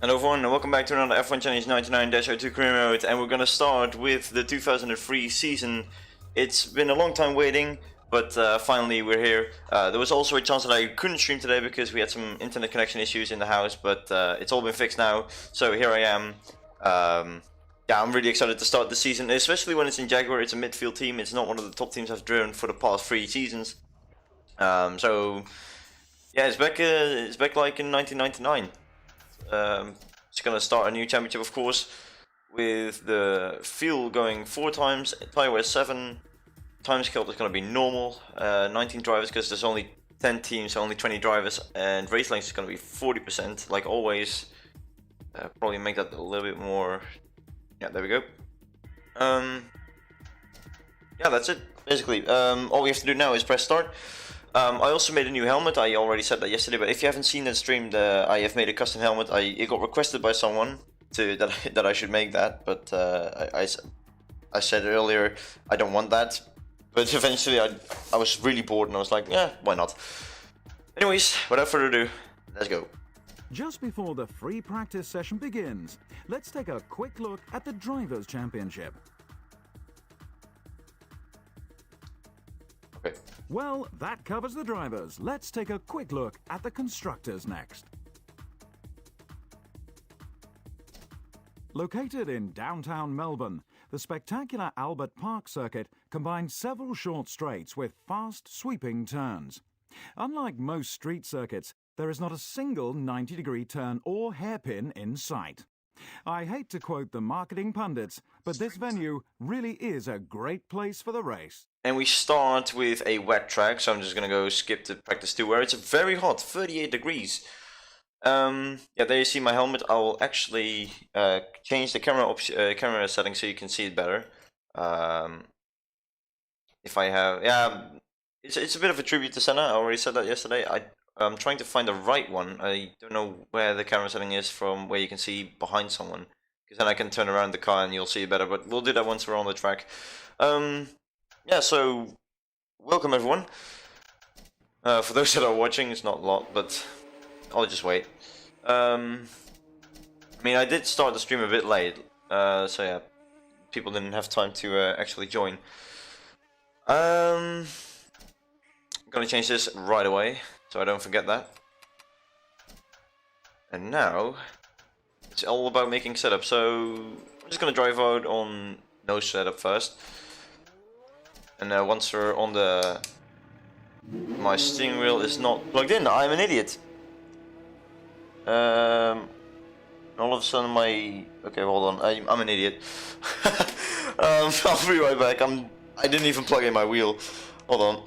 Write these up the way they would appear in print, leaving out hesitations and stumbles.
Hello everyone, and welcome back to another F1 Challenge 99-02 career mode, and we're gonna start with the 2003 season. It's been a long time waiting, but finally we're here. There was also a chance that I couldn't stream today because we had some internet connection issues in the house, but it's all been fixed now, so here I am. Yeah, I'm really excited to start the season, especially when it's in Jaguar. It's a midfield team. It's not one of the top teams I've driven for the past 3 seasons. So yeah, it's back like in 1999. It's gonna start a new championship, of course, with the field going 4 times, tyre wear 7, time scale is gonna be normal, 19 drivers because there's only 10 teams, so only 20 drivers, and race length is gonna be 40%, like always. Probably make that a little bit more. Yeah, there we go. Yeah, that's it basically. All we have to do now is press start. I also made a new helmet. I already said that yesterday, but if you haven't seen the stream, I have made a custom helmet. It got requested by someone that I should make that, but I said earlier I don't want that. But eventually I was really bored and I was like, yeah, why not? Anyways, without further ado, let's go. Just before the free practice session begins, let's take a quick look at the Drivers' Championship. Okay. Well, that covers the drivers. Let's take a quick look at the constructors next. Located in downtown Melbourne, the spectacular Albert Park circuit combines several short straights with fast, sweeping turns. Unlike most street circuits, there is not a single 90-degree turn or hairpin in sight. I hate to quote the marketing pundits, but this venue really is a great place for the race. And we start with a wet track, so I'm just gonna go skip to practice 2 where it's very hot, 38 degrees. Yeah, there you see my helmet. I'll actually change the camera settings so you can see it better. If I have, yeah, it's a bit of a tribute to Senna. I already said that yesterday. I'm trying to find the right one. I don't know where the camera setting is from where you can see behind someone, because then I can turn around the car and you'll see it better. But we'll do that once we're on the track. Yeah, so welcome everyone. For those that are watching, it's not a lot, but I'll just wait. I mean, I did start the stream a bit late, so yeah, people didn't have time to actually join. I'm gonna change this right away, so I don't forget that. And now, it's all about making setup, so I'm just gonna drive out on no setup first. And once we're on my steering wheel is not plugged in, I'm an idiot. All of a sudden okay, hold on, I'm an idiot. I'll be right back. I didn't even plug in my wheel. Hold on.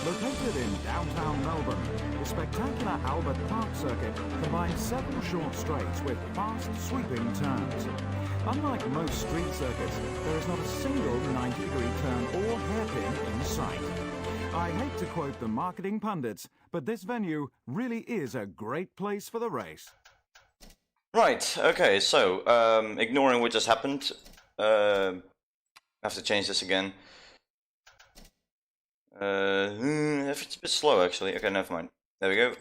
Located in downtown Melbourne, the spectacular Albert Park circuit combines several short straights with fast, sweeping turns. Unlike most street circuits, there is not a single 90-degree turn or hairpin in sight. I hate to quote the marketing pundits, but this venue really is a great place for the race. Right, okay, so, ignoring what just happened, I have to change this again. It's a bit slow actually. Okay, never mind. There we go.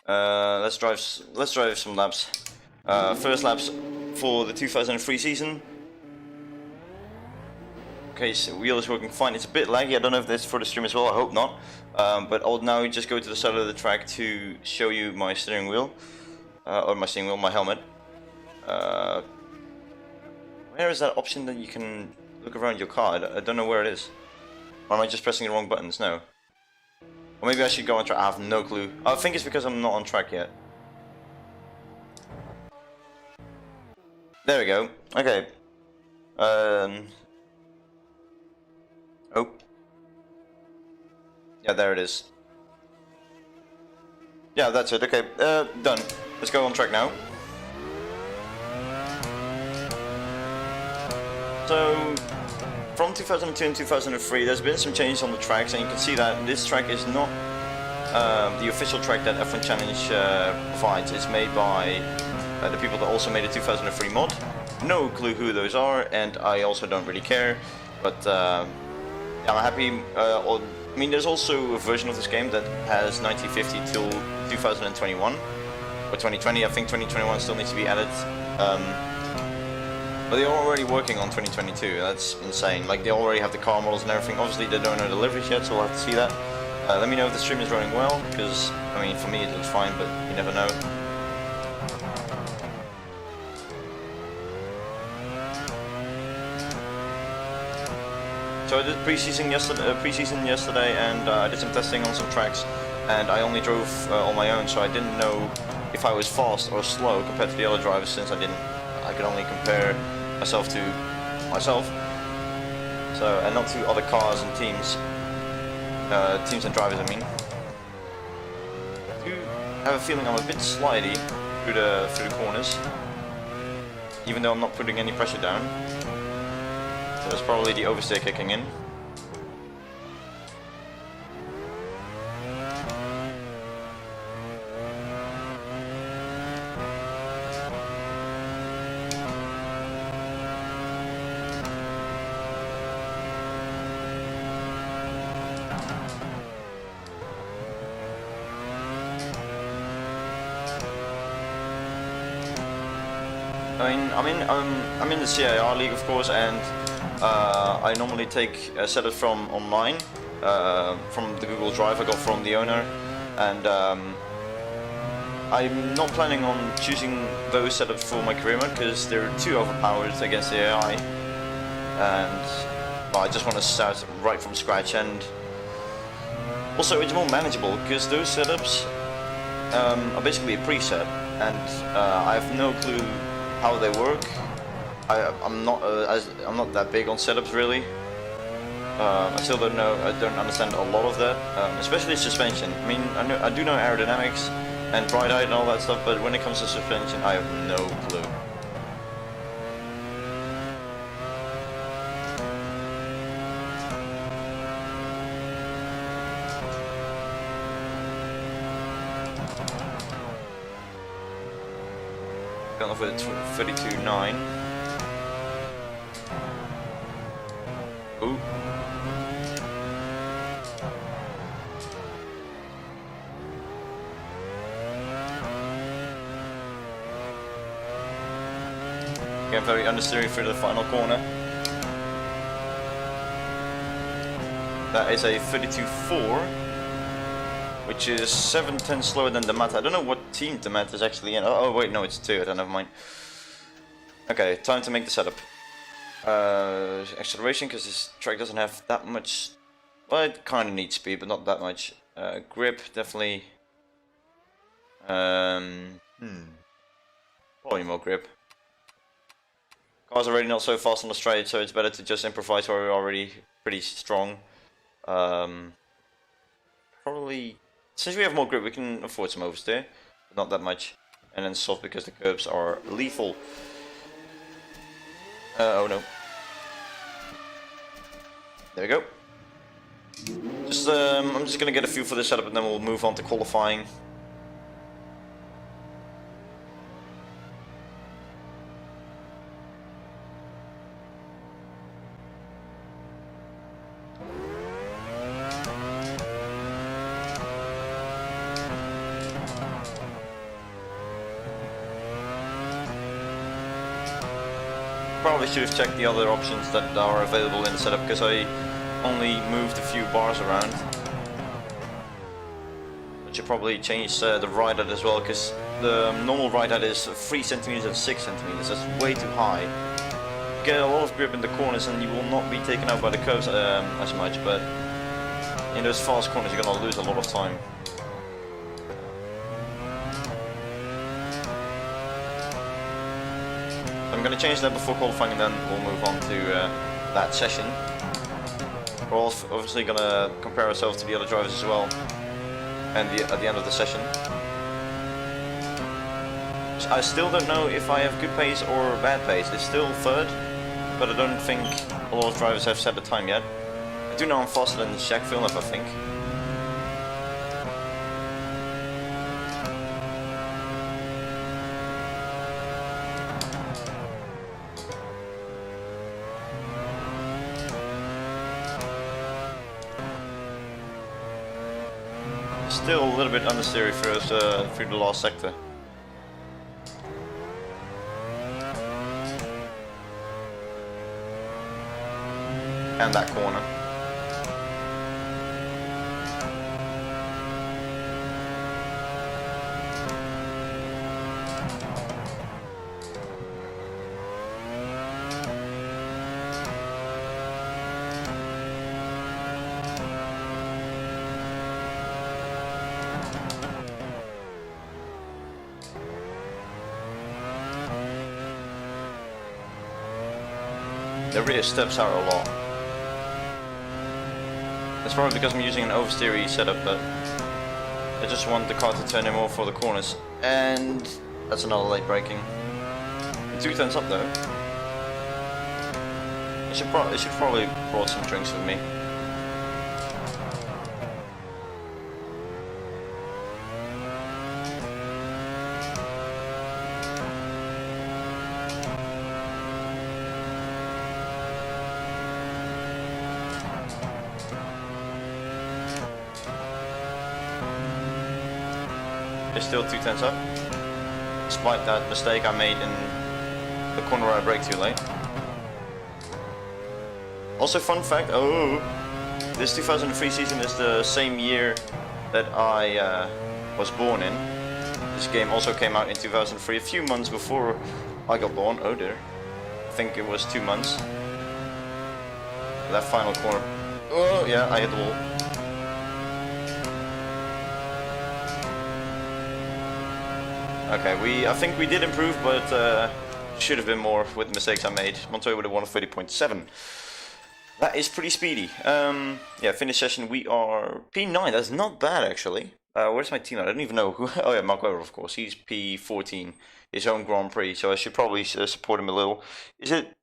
Let's drive some laps. First laps for the 2003 season. Okay, so wheel is working fine. It's a bit laggy. I don't know if that's for the stream as well. I hope not. But I'll now just go to the side of the track to show you my steering wheel, my helmet. Where is that option that you can look around your car? I don't know where it is. Or am I just pressing the wrong buttons? No. Or maybe I should go on track. I have no clue. I think it's because I'm not on track yet. There we go. Okay. Oh. Yeah, there it is. Yeah, that's it. Okay, done. Let's go on track now. So, from 2002 and 2003, there's been some changes on the tracks, and you can see that this track is not the official track that F1 Challenge provides. It's made by the people that also made the 2003 mod. No clue who those are, and I also don't really care. But yeah, I'm happy. I mean, there's also a version of this game that has 1950 till 2021 or 2020. I think 2021 still needs to be added. But they're already working on 2022, that's insane. Like, they already have the car models and everything. Obviously, they don't know the liveries yet, so we'll have to see that. Let me know if the stream is running well, because, I mean, for me it looks fine, but you never know. So I did pre-season yesterday, and I did some testing on some tracks, and I only drove on my own, so I didn't know if I was fast or slow compared to the other drivers, since I could only compare myself to myself, so, and not to other cars and teams and drivers. I mean, I do have a feeling I'm a bit slidey through the corners, even though I'm not putting any pressure down. So that's probably the oversteer kicking in. I'm in the CIR league, of course, and I normally take setups from online, from the Google Drive I got from the owner, and I'm not planning on choosing those setups for my career mode because they're too overpowered against the AI, and well, I just want to start right from scratch. And also it's more manageable because those setups are basically a preset, and I have no clue how they work. I'm not that big on setups really. I still don't know. I don't understand a lot of that, especially suspension. I mean, I do know aerodynamics and bright height and all that stuff, but when it comes to suspension, I have no clue. Going off with 32.9. Ooh. Again, very understeering through the final corner. That is a 32.4, which is 7/10 slower than the Mata. I don't know what team the Mata is actually in. Oh wait, no, it's 2. I don't know, never mind. Okay, time to make the setup. Acceleration, because this track doesn't have that much. Well, it kind of needs speed, but not that much. Grip, definitely. Probably more grip. Car's already not so fast on the straight, so it's better to just improvise where we're already pretty strong. Probably, since we have more grip, we can afford some oversteer, but not that much. And then soft because the curbs are lethal. Oh no. There we go. I'm just gonna get a feel for this setup and then we'll move on to qualifying. probably should have checked the other options that are available in the setup, because I only moved a few bars around. I should probably change the ride height as well, because the normal ride height is 3 centimeters and 6 centimeters. That's way too high. You get a lot of grip in the corners and you will not be taken out by the curves as much, but in those fast corners you're gonna lose a lot of time. I'm gonna change that before qualifying, and then we'll move on to that session. We're also obviously gonna compare ourselves to the other drivers as well, and at the end of the session. So I still don't know if I have good pace or bad pace. It's still third, but I don't think a lot of drivers have set the time yet. I do know I'm faster than Jack Villeneuve, I think. Still a little bit understeery for us through the last sector. And that corner. The rear steps out a lot. It's probably because I'm using an oversteery setup, but I just want the car to turn in more for the corners. And that's another late braking. 2 turns up though. I should probably brought some drinks with me. It's still 2 tenths up, despite that mistake I made in the corner where I braked too late. Also, fun fact, this 2003 season is the same year that I was born in. This game also came out in 2003, a few months before I got born. Oh dear. I think it was 2 months. That final corner. Oh yeah, I hit the wall. Okay, I think we did improve, but should have been more with the mistakes I made. Montoya would have won a 30.7. That is pretty speedy. Yeah, finish session, we are P9. That's not bad, actually. Where's my team? I don't even know who. Oh yeah, Mark Webber, of course. He's P14, his own Grand Prix, so I should probably support him a little. Is it?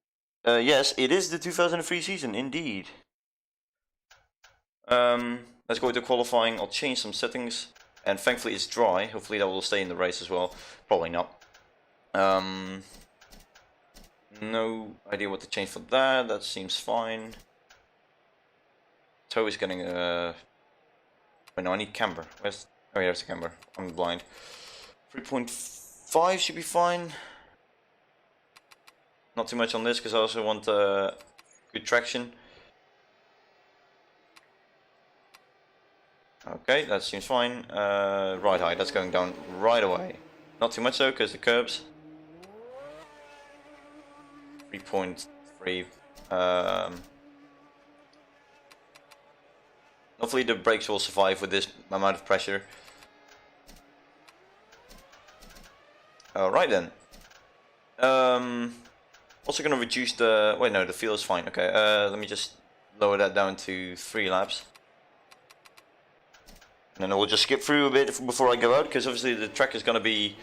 Yes, it is the 2003 season, indeed. Let's go to qualifying. I'll change some settings. And thankfully it's dry. Hopefully that will stay in the race as well. Probably not. No idea what to change for that. That seems fine. Toe is getting a... Wait, no, I need camber. Where's... Oh yeah, there's the camber. I'm blind. 3.5 should be fine. Not too much on this because I also want good traction. Okay, that seems fine. Ride height, that's going down right away. Not too much though, because the curbs. 3.3. Hopefully the brakes will survive with this amount of pressure. Alright then. Also gonna reduce the... Wait, no, the feel is fine. Okay, let me just lower that down to 3 laps. And then we'll just skip through a bit before I go out, because obviously the track is going to be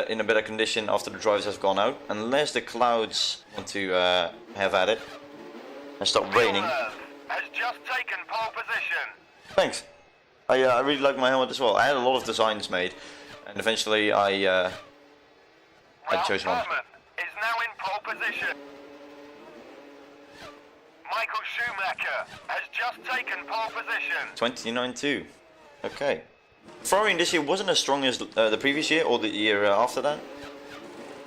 in a better condition after the drivers have gone out, unless the clouds want to have at it and stop raining. Has just taken pole position. Thanks. I really like my helmet as well. I had a lot of designs made, and eventually I chose one. Is now in pole position. Michael Schumacher has just taken pole position. 29.2. Okay. Ferrari this year wasn't as strong as the previous year or the year after that.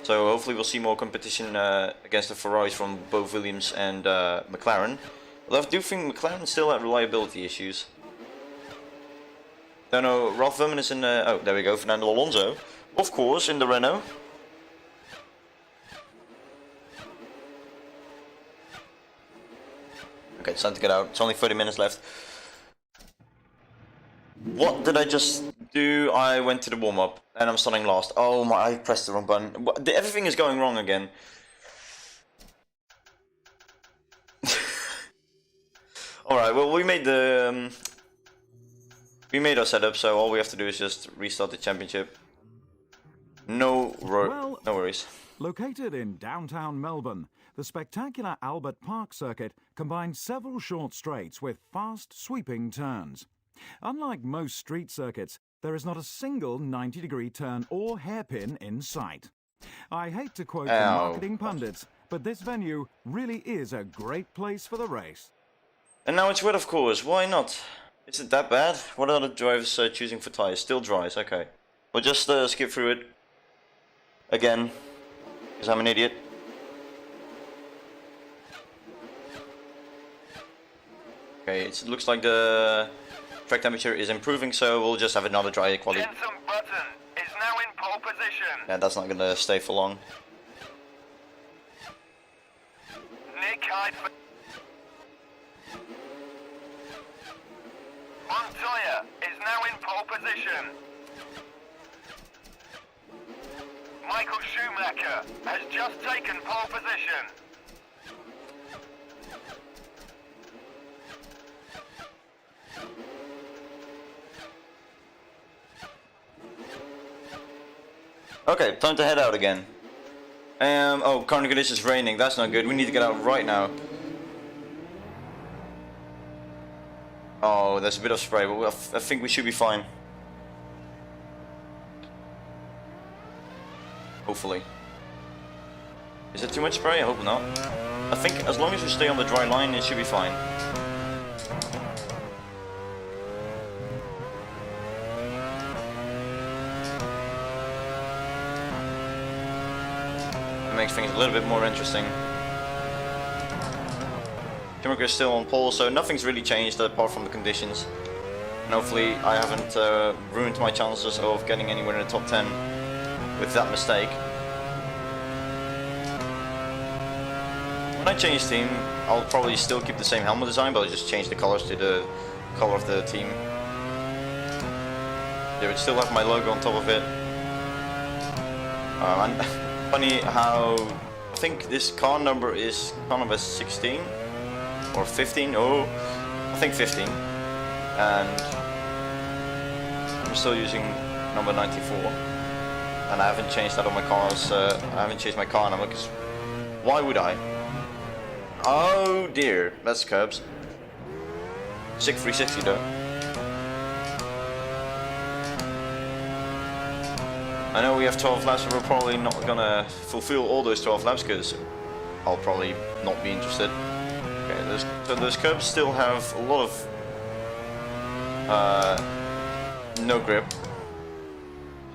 So hopefully we'll see more competition against the Ferraris from both Williams and McLaren. Although I do think McLaren still have reliability issues. Don't know, Ralph Verman is in oh, there we go, Fernando Alonso. Of course, in the Renault. Okay, it's time to get out. It's only 30 minutes left. What did I just do? I went to the warm-up and I'm starting last. Oh my, I pressed the wrong button. Everything is going wrong again. Alright, well we made the... we made our setup, so all we have to do is just restart the championship. No worries. Located in downtown Melbourne, the spectacular Albert Park circuit combines several short straights with fast, sweeping turns. Unlike most street circuits, there is not a single 90-degree turn or hairpin in sight. I hate to quote the marketing pundits, but this venue really is a great place for the race. And now it's wet, of course. Why not? Is it that bad? What are the drivers choosing for tires? Still dries, okay. We'll just skip through it again, because I'm an idiot. Okay, it looks like the track temperature is improving, so we'll just have another dry quality. Jenson Button is now in pole position. Yeah, that's not gonna stay for long. Nick Hyde. Montoya is now in pole position. Michael Schumacher has just taken pole position. Okay, time to head out again. Oh, current conditions is raining. That's not good. We need to get out right now. Oh, there's a bit of spray, but I think we should be fine. Hopefully. Is it too much spray? I hope not. I think as long as we stay on the dry line, it should be fine. It makes things a little bit more interesting. Schumacher is still on pole, so nothing's really changed apart from the conditions. And hopefully I haven't ruined my chances of getting anywhere in the top 10 with that mistake. When I change team, I'll probably still keep the same helmet design, but I'll just change the colors to the color of the team. They would still have my logo on top of it. And funny how I think this car number is car number 16 or 15. Oh, I think 15. And I'm still using number 94. And I haven't changed that on my cars. I haven't changed my car number because why would I? Oh dear, that's curbs. Sick 360 though. I know we have 12 laps, but we're probably not gonna fulfill all those 12 laps because I'll probably not be interested. Okay, so those curbs still have a lot of no grip.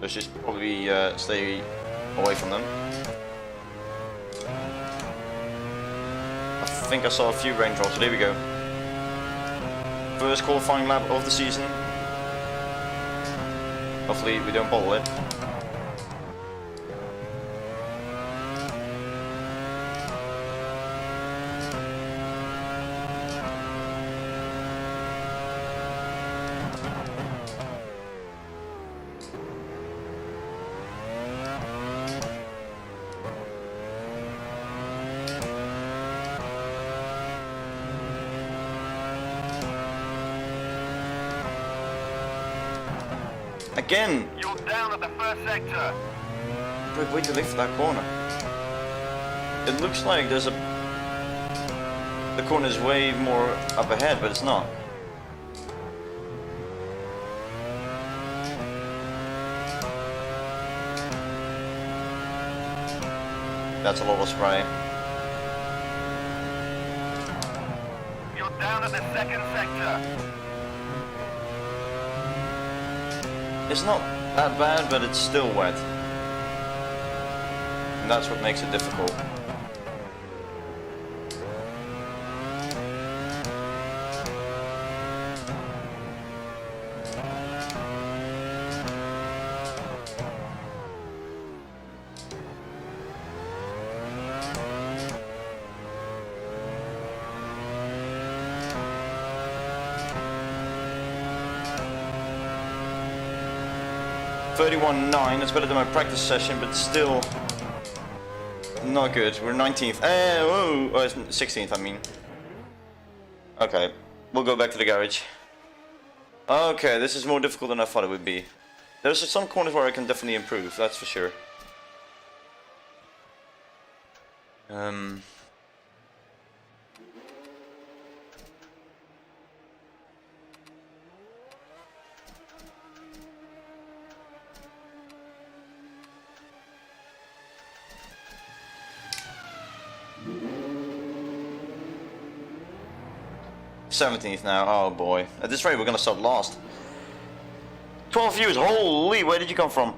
So I should probably stay away from them. I think I saw a few raindrops, so there we go. First qualifying lap of the season. Hopefully we don't bottle it. Again! You're down at the first sector. Great way to lift that corner. It looks like there's a... the corner is way more up ahead, but it's not. That's a lot of spray. You're down at the second sector. It's not that bad, but it's still wet. and that's what makes it difficult. .31.9, that's better than my practice session, but still not good. We're 19th. Oh, 16th, I mean. Okay, we'll go back to the garage. Okay, this is more difficult than I thought it would be. There's some corners where I can definitely improve, that's for sure. 17th now, oh boy. At this rate we're gonna start last. 12 views, holy, where did you come from?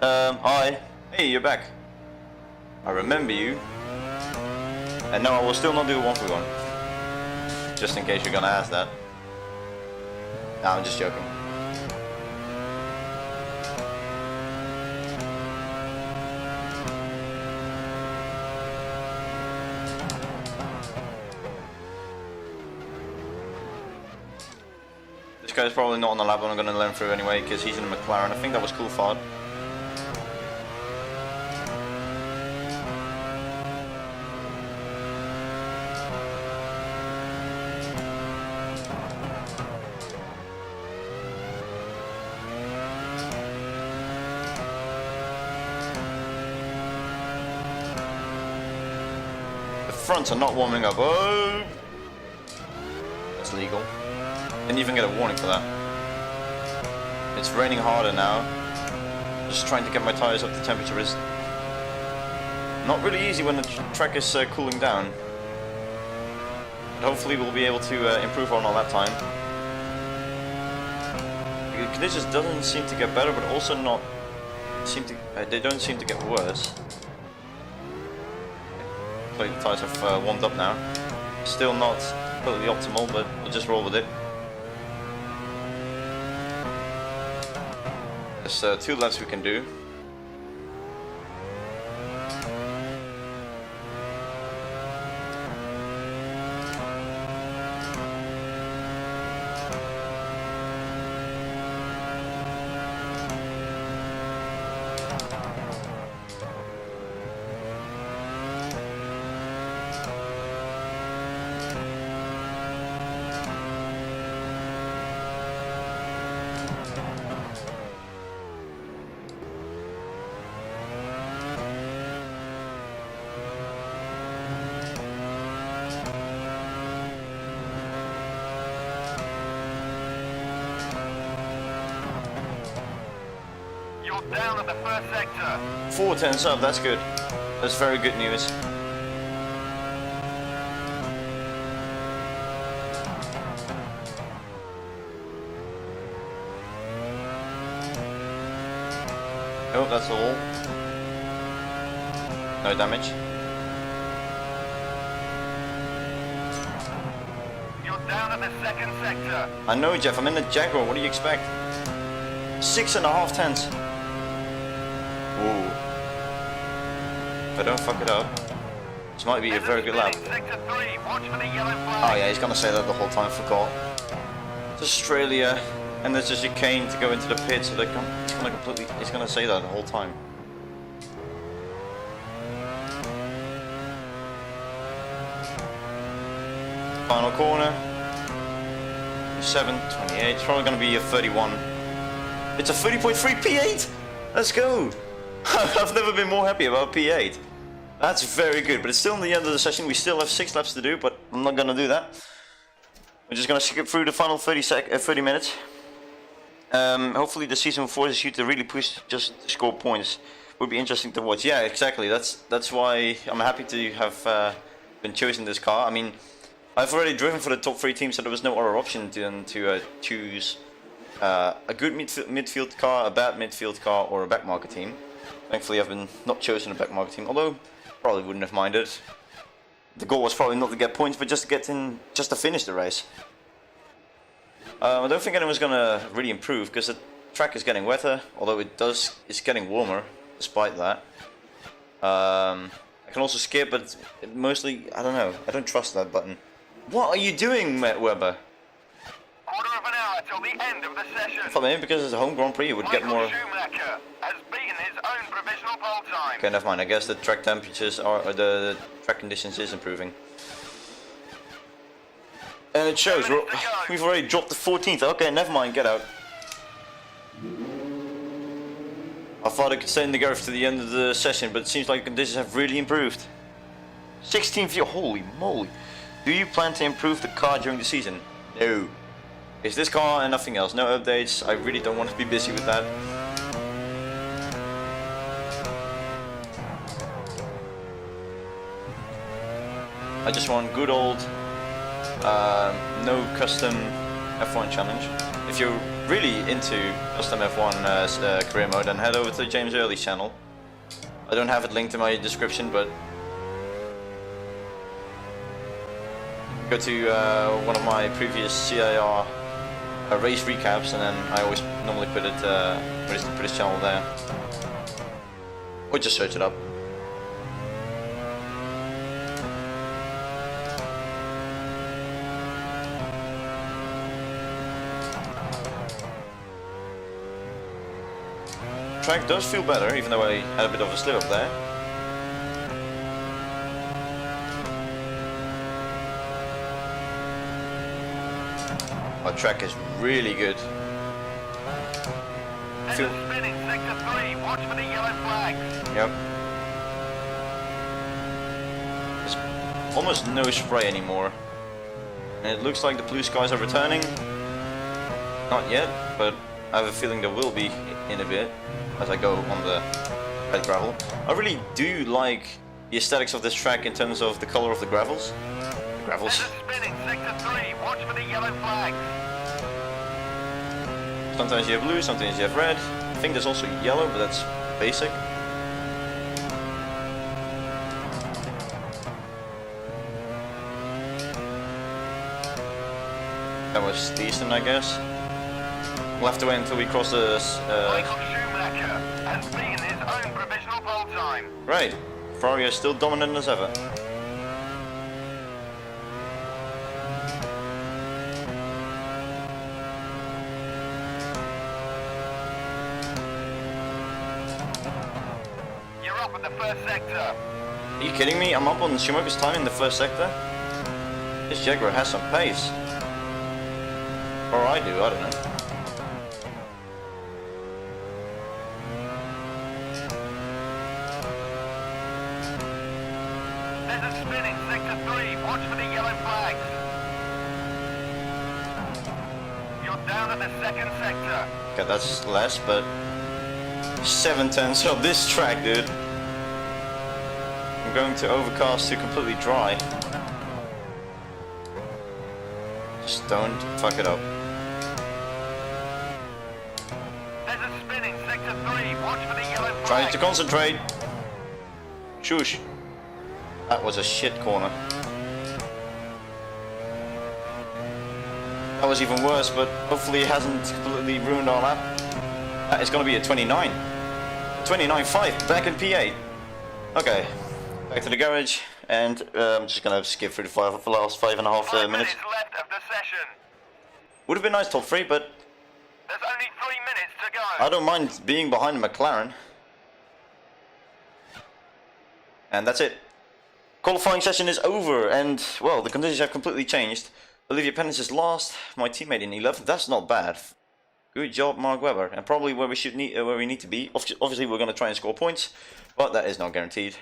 Hi. Hey, you're back. I remember you. And no, I will still not do a 1v1. Just in case you're gonna ask that. No, I'm just joking. This guy's probably not on the lap when I'm going to learn through anyway, because he's in a McLaren. I think that was cool fun. The fronts are not warming up. Oh! That's legal. Didn't even get a warning for that. It's raining harder now. Just trying to get my tires up to temperature is not really easy when the track is cooling down. But hopefully we'll be able to improve on all that time. The conditions doesn't seem to get better, but also not seem to. They don't seem to get worse. The tires have warmed up now. Still not totally optimal, but we'll just roll with it. There's 2 laps we can do. Down at the first sector. 4 tenths up, that's good. That's very good news. Oh, that's all. No damage. You're down at the second sector. I know, Jeff, I'm in the Jaguar, what do you expect? 6.5 tenths. Ooh. If I don't fuck it up, this might be a very good lap. Oh yeah, he's gonna say that the whole time, forgot. It's Australia, and there's a chicane to go into the pit, so he's gonna say that the whole time. Final corner. 7.28, it's probably gonna be a 31. It's a 30.3 P8! Let's go! I've never been more happy about P8. That's very good, but it's still in the end of the session. We still have 6 laps to do, but I'm not gonna do that. We're just gonna skip through the final 30 minutes. Hopefully the season forces you to really push just to score points. Would be interesting to watch. Yeah, exactly. That's why I'm happy to have been chosen this car. I mean, I've already driven for the top 3 teams, so there was no other option than to choose a good midfield car, a bad midfield car, or a backmarker team. Thankfully I've been not chosen in the back market team, although probably wouldn't have minded. The goal was probably not to get points, but just to get in, just to finish the race. I don't think anyone's gonna really improve because the track is getting wetter, although it's getting warmer despite that. I can also skip, but mostly, I don't know, I don't trust that button. What are you doing, Matt Webber? Quarter of an hour till the end of the session. I thought maybe because it's a home Grand Prix you would get more... Schumacher has beaten his own provisional pole time. Okay, never mind, I guess the track temperatures are, or the track conditions is improving. And it shows, we've already dropped the 14th, okay, never mind, get out. I thought I could stay in the garage to the end of the session, but it seems like the conditions have really improved. 16th year, holy moly. Do you plan to improve the car during the season? No. It's this car and nothing else, no updates, I really don't want to be busy with that. I just want good old, no custom F1 challenge. If you're really into custom F1 career mode, then head over to James Early's channel. I don't have it linked in my description, but go to one of my previous CIR race recaps, and then I always normally put his channel there, or just search it up. Track does feel better, even though I had a bit of a slip up there. Our track is really good. Feel... spinning sector 3, watch for the yellow flags. Yep. There's almost no spray anymore. And it looks like the blue skies are returning. Not yet, but I have a feeling there will be in a bit as I go on the red gravel. I really do like the aesthetics of this track in terms of the color of the gravels. Spinning sector 3, watch for the yellow flags. Sometimes you have blue, sometimes you have red. I think there's also yellow, but that's basic. That was decent, I guess. We'll have to wait until we cross the... Michael Schumacher has beaten his own provisional pole time. Right. Ferrari is still dominant as ever. You're up at the first sector. Are you kidding me? I'm up on Schumacher's time in the first sector? This Jaguar has some pace. Or I do, I don't know. There's a spinning sector 3, watch for the yellow flags. You're down at the second sector. Okay, that's less, but 7/10 of this track, dude. I'm going to overcast to completely dry. Just don't fuck it up. There's a spinning sector 3, watch for the yellow flags. Trying to concentrate. Shush. That was a shit corner. That was even worse, but hopefully it hasn't completely ruined our lap. That is going to be a 29. 29.5 back in P8. Okay, back to the garage, and I'm just going to skip through the last 5.5 minutes. 5 minutes left of the session. Would have been nice top 3, but There's only 3 minutes to go. I don't mind being behind the McLaren. And that's it. Qualifying session is over, and well, the conditions have completely changed. Olivia Pennis is last, my teammate in 11th. That's not bad. Good job, Mark Webber, and probably where we need to be. Obviously, we're going to try and score points, but that is not guaranteed.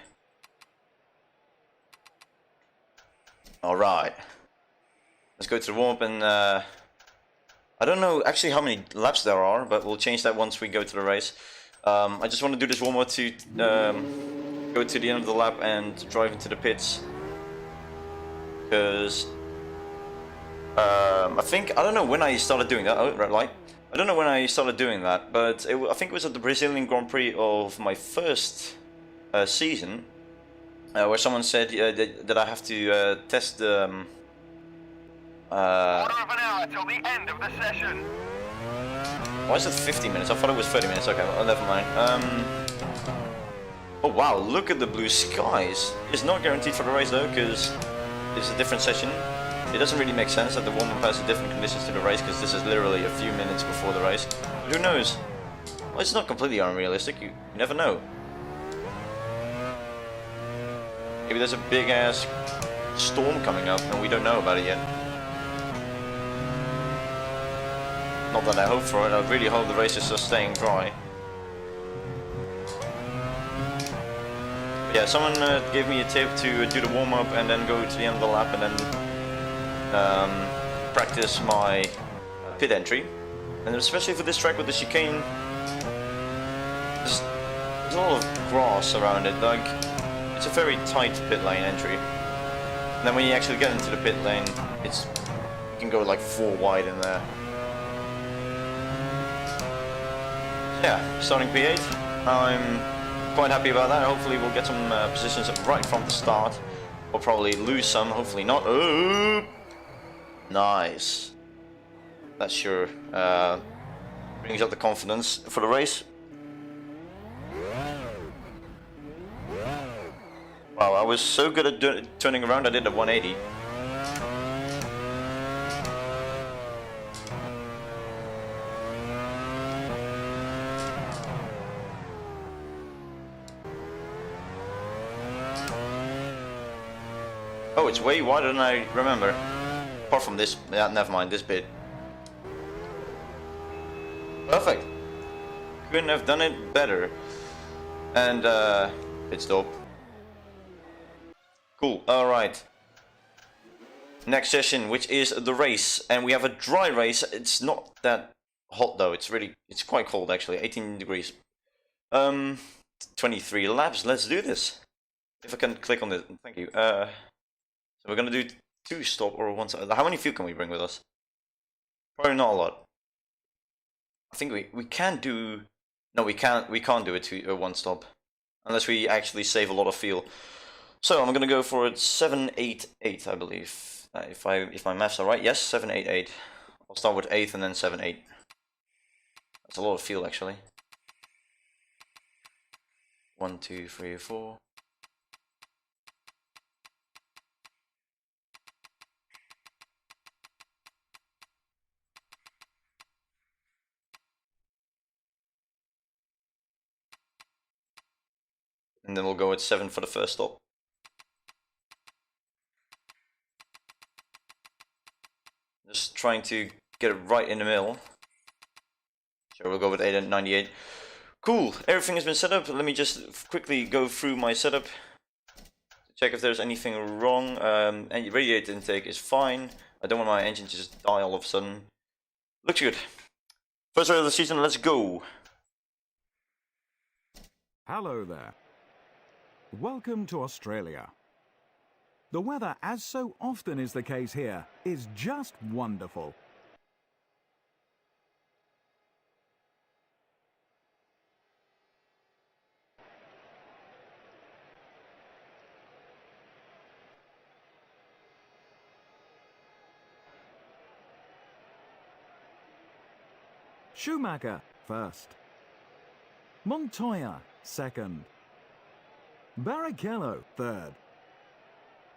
All right, let's go to the warm-up, and I don't know actually how many laps there are, but we'll change that once we go to the race. I just want to do this warm-up to go to the end of the lap and drive into the pits, because I don't know when I started doing that. Oh, red light. I don't know when I started doing that, but I think it was at the Brazilian Grand Prix of my first season, where someone said that I have to test the... Quarter of an hour till the end of the session. Why is it 50 minutes? I thought it was 30 minutes. Okay, well, never mind. Oh wow, look at the blue skies. It's not guaranteed for the race though, because it's a different session. It doesn't really make sense that the warm-up has different conditions to the race, because this is literally a few minutes before the race. But who knows? Well, it's not completely unrealistic. You never know. Maybe there's a big-ass storm coming up and we don't know about it yet. Not that I hope for it, I really hope the races are staying dry. But yeah, someone gave me a tip to do the warm-up and then go to the end of the lap and then practice my pit entry. And especially for this track with the chicane, there's a lot of grass around it, like, it's a very tight pit lane entry. And then when you actually get into the pit lane, you can go like 4 wide in there. Yeah, starting P8. I'm quite happy about that. Hopefully we'll get some positions right from the start. We'll probably lose some, hopefully not. Nice. That sure brings up the confidence for the race. Wow, I was so good at turning around, I did a 180. Oh, it's way wider than I remember. Apart from this, yeah, never mind, this bit. Perfect. Couldn't have done it better. And, pit stop. Cool, alright. Next session, which is the race. And we have a dry race. It's not that hot though, it's quite cold actually, 18 degrees. 23 laps, let's do this. If I can click on this, thank you. So we're gonna do 2 stop or 1 stop. How many fuel can we bring with us? Probably not a lot. I think we can do... No, we can't do it to 1 stop. Unless we actually save a lot of fuel. So I'm gonna go for it 788, I believe. If my maths are right, yes, 788. I'll start with 8th and then 7-8. That's a lot of fuel actually. 1, 2, 3, 4. And then we'll go at 7 for the first stop. Just trying to get it right in the middle. So we'll go with 8 and 98. Cool, everything has been set up. Let me just quickly go through my setup. Check if there's anything wrong. And radiator intake is fine. I don't want my engine to just die all of a sudden. Looks good. First race of the season, let's go. Hello there. Welcome to Australia. The weather, as so often is the case here, is just wonderful. Schumacher first. Montoya second. Barrichello third.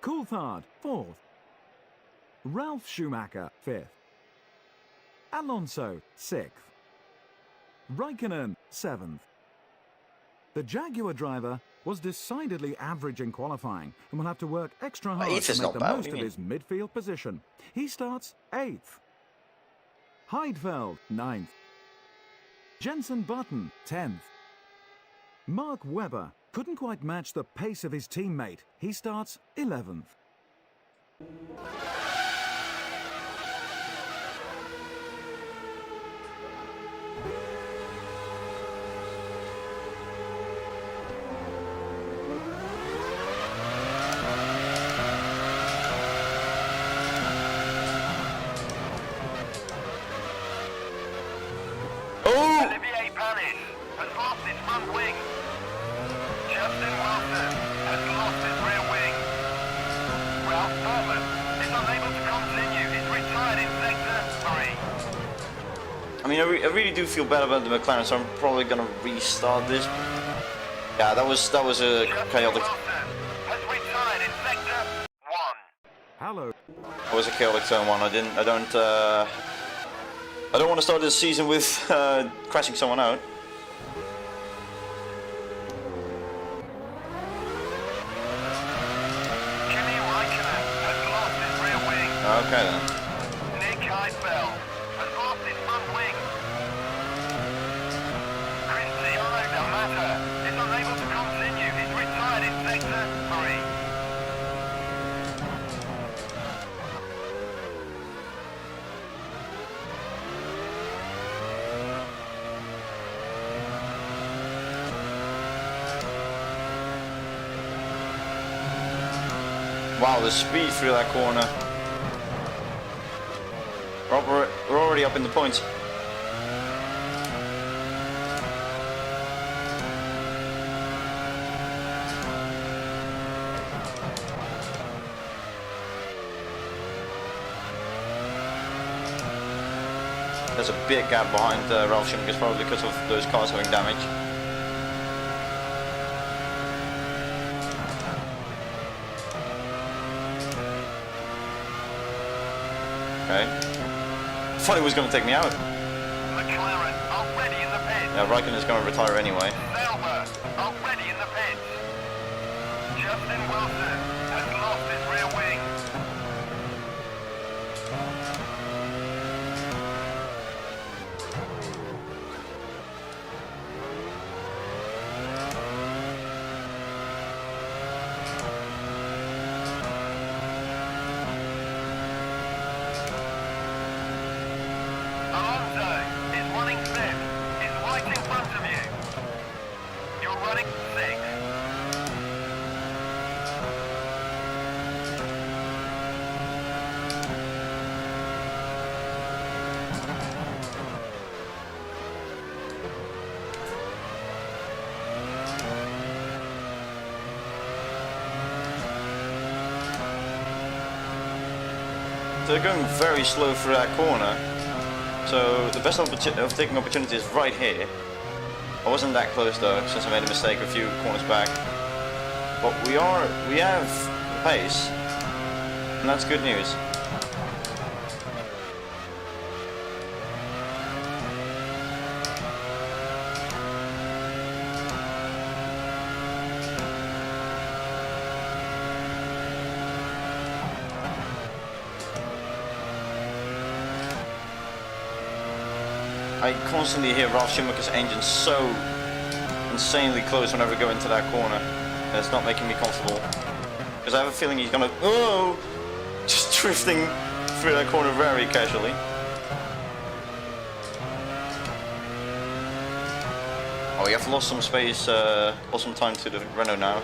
Coulthard fourth. Ralph Schumacher fifth. Alonso sixth. Raikkonen seventh. The Jaguar driver was decidedly average in qualifying and will have to work extra hard to make the most of his midfield position. He starts 8th. Heidfeld 9th. Jenson Button 10th. Mark Webber couldn't quite match the pace of his teammate. He starts 11th. I mean, I really do feel bad about the McLaren, so I'm probably gonna restart this. Yeah, that was a chaotic. Has retired in sector 1. Hello. That was a chaotic turn one. I don't want to start this season with crashing someone out. Okay then. Nick Heidfeld has lost his front wing. Cristiano Mata is unable to continue. He's retired in sector 3. Wow, the speed through that corner. We're already up in the points. There's a big gap behind Ralf Schumacher, probably because of those cars having damage. Okay. I thought he was going to take me out. McLaren already in the pit. Yeah, Raikkonen is going to retire anyway. Sauber already in the pit. Justin Wilson has lost his rear wing. Alonso is running 5th. He's right in front of you. You're running 6th. They're going very slow through that corner. So the best of taking opportunity is right here. I wasn't that close though, since I made a mistake a few corners back. But we have pace, and that's good news. I constantly hear Ralf Schumacher's engine so insanely close whenever I go into that corner. And it's not making me comfortable. Because I have a feeling he's gonna, just drifting through that corner very casually. Oh, we have lost some space, lost some time to the Renault now.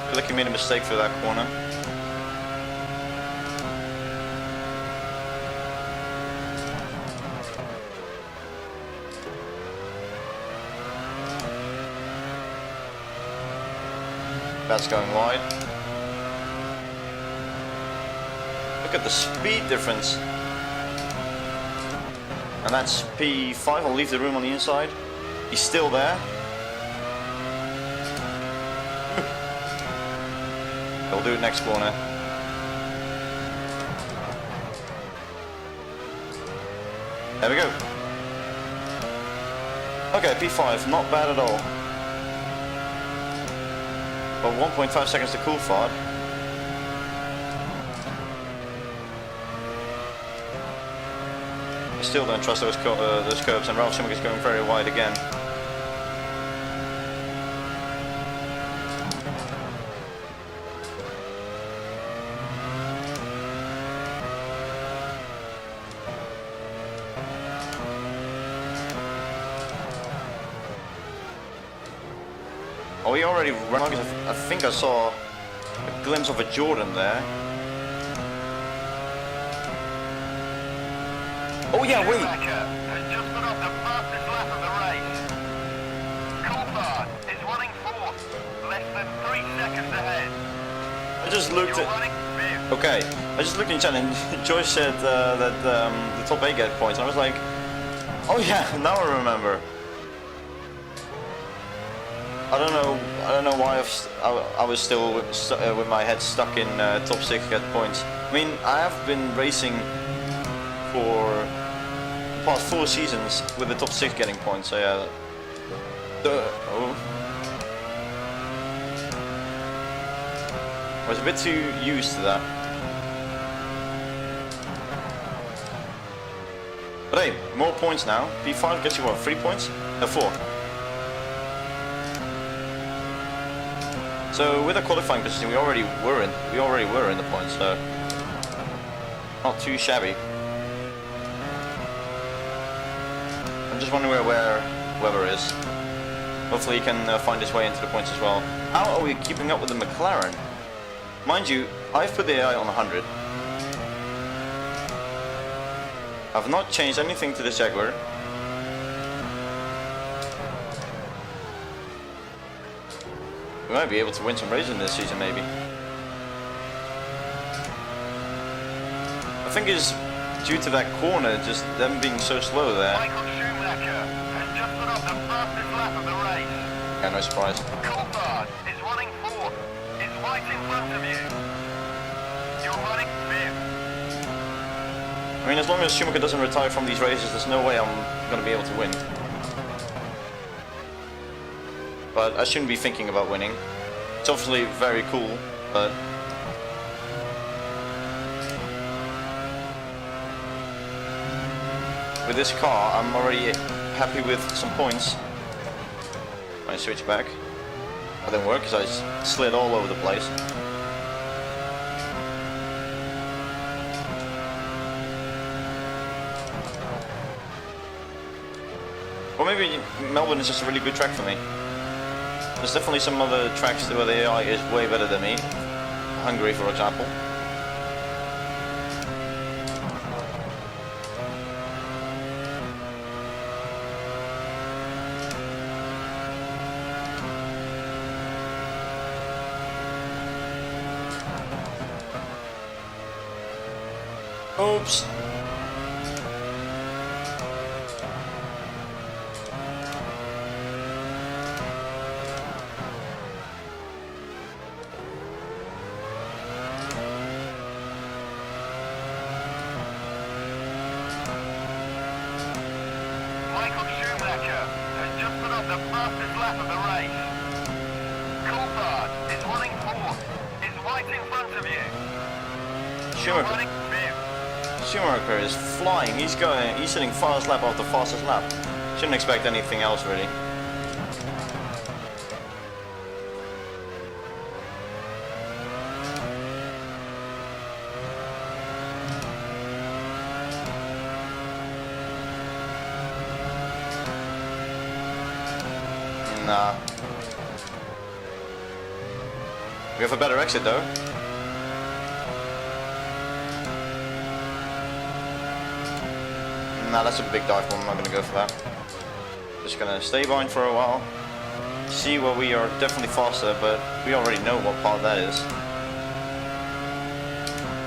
I feel like he made a mistake through that corner. That's going wide. Look at the speed difference. And that's P5. I'll leave the room on the inside. He's still there. We'll do it next corner. There we go. Okay, P5, not bad at all. But 1.5 seconds to Coulthard. I still don't trust those curbs, and Ralf Schumacher's going very wide again. Oh, he already ran. I think I saw a glimpse of a Jordan there. Oh yeah, wait. Schumacher has just put up the fastest lap of the race. Coulthard is running fourth, less than 3 seconds ahead. I just looked You're at... running fifth. Okay, I just looked in chat and Joyce said that the top 8 get points, and I was like, oh yeah, now I remember. I don't know why I was still with my head stuck in top 6 get points. I mean, I have been racing for the past 4 seasons with the top 6 getting points, so yeah. I was a bit too used to that. But hey, more points now. P5 gets you what, 3 points? No, 4. So with a qualifying position, we already were in the points, so not too shabby. I'm just wondering where Weber is. Hopefully he can find his way into the points as well. How are we keeping up with the McLaren? Mind you, I've put the AI on 100. I've not changed anything to the Jaguar. We might be able to win some races this season, maybe. I think it's due to that corner, just them being so slow there. Michael Schumacher has just put up the fastest lap of the race. Yeah, no surprise. Coulthard is running fourth. It's right in front of you. You're running fifth. I mean, as long as Schumacher doesn't retire from these races, there's no way I'm going to be able to win. But I shouldn't be thinking about winning. It's obviously very cool, but... with this car, I'm already happy with some points. I switch back. That didn't work because I slid all over the place. Or maybe Melbourne is just a really good track for me. There's definitely some other tracks where the AI is way better than me. Hungary, for example. Oops. Michael Schumacher has just put up the fastest lap of the race. Coulthard is running fourth. It's right in front of you. You're running fifth. Schumacher is flying. He's sitting fast lap after fastest lap. Shouldn't expect anything else really. Nah. We have a better exit though. Nah, that's a big dive bomb. I'm not gonna go for that. Just gonna stay behind for a while. See where we are definitely faster, but we already know what part that is.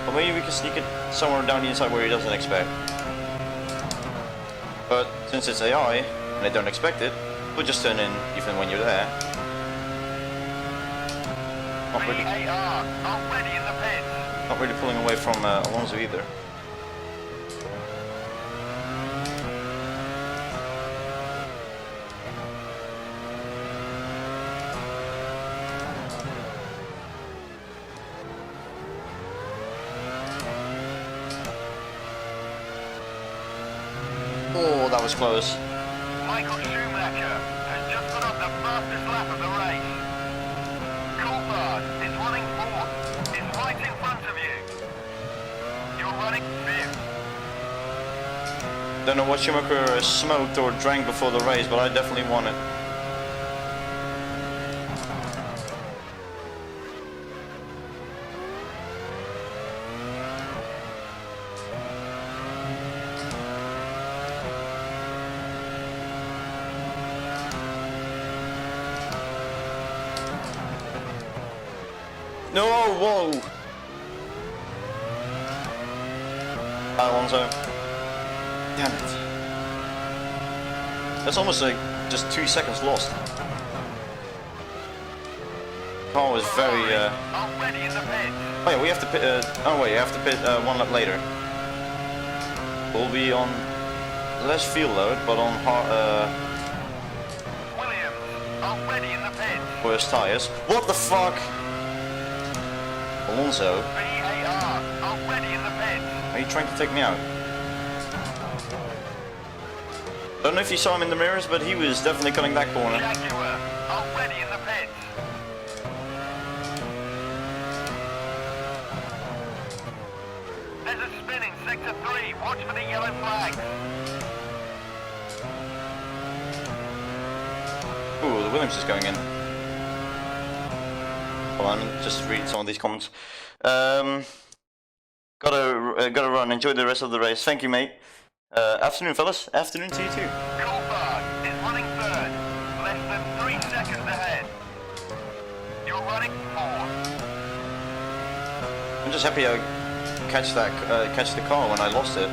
But maybe we can sneak it somewhere down the inside where he doesn't expect. But since it's AI and they don't expect it, we'll just turn in even when you're there. Not really, VAR already in the pits. not really pulling away from Alonso either. Oh, that was close. Michael Schumacher has just put up the fastest lap of the race. Coulthard is running fourth. It's right in front of you. You're running fifth. Don't know what Schumacher smoked or drank before the race, but I definitely won it. No, whoa! Alonso. Damn it. That's almost like just 2 seconds lost. Car was very, Already in the pit. Oh yeah, we have to pit, oh wait, you have to pit 1 lap later. We'll be on less fuel load, but on Williams, already in the pit. worse tires. What the fuck? Alonso, VAR, already in the pit. are you trying to take me out? Don't know if you saw him in the mirrors, but he was definitely cutting that corner. Jaguar, already in the pit. There's a spin in sector 3. Watch for the yellow flags. Ooh, the Williams is going in. Hold on, just read some of these comments. Gotta run. Enjoy the rest of the race. Thank you, mate. Afternoon, fellas. Afternoon to you too. Coulthard is running third. Less than 3 seconds ahead. You're running fourth. I'm just happy I catch the car when I lost it.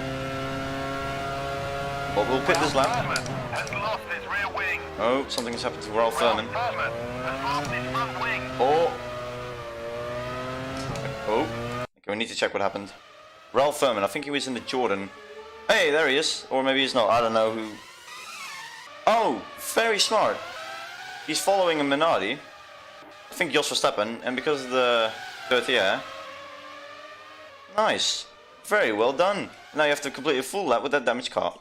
But we'll pit this lap. Furman has lost his rear wing. Oh, something has happened to Ralph Furman. Furman has lost his front wing. Oh. Oh. Okay, we need to check what happened. Ralph Furman, I think he was in the Jordan. Hey, there he is. Or maybe he's not. I don't know who. Oh, very smart. He's following a Minardi. I think Jos Verstappen, and because of the dirty air. Nice. Very well done. Now you have to complete a full lap with that damaged car.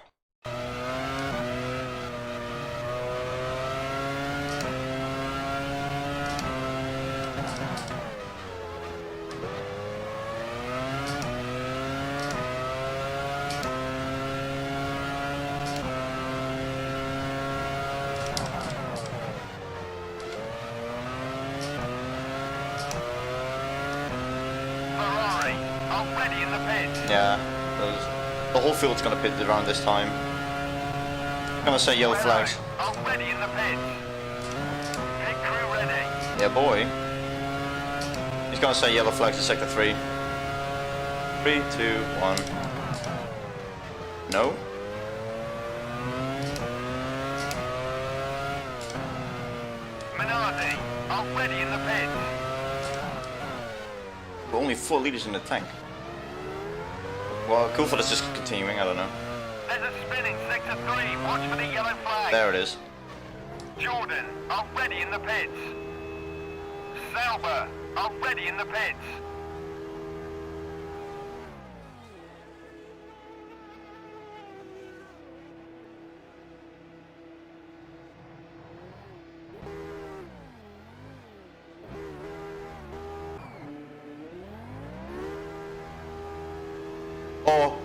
Ferrari, already in the pit. Yeah, the whole field's gonna pit around this time. I'm gonna say yellow flags. Already in the pit. Pit crew ready. Yeah, boy. He's gonna say yellow flags in sector 3. 3, 2, 1. No? Minardi, already in the pit. We're only 4 liters in the tank. Well, Coulthard is just continuing, I don't know. There's a spin in sector 3. Watch for the yellow flag. There it is. Jordan, already in the pits. Sauber, already in the pits. Oh,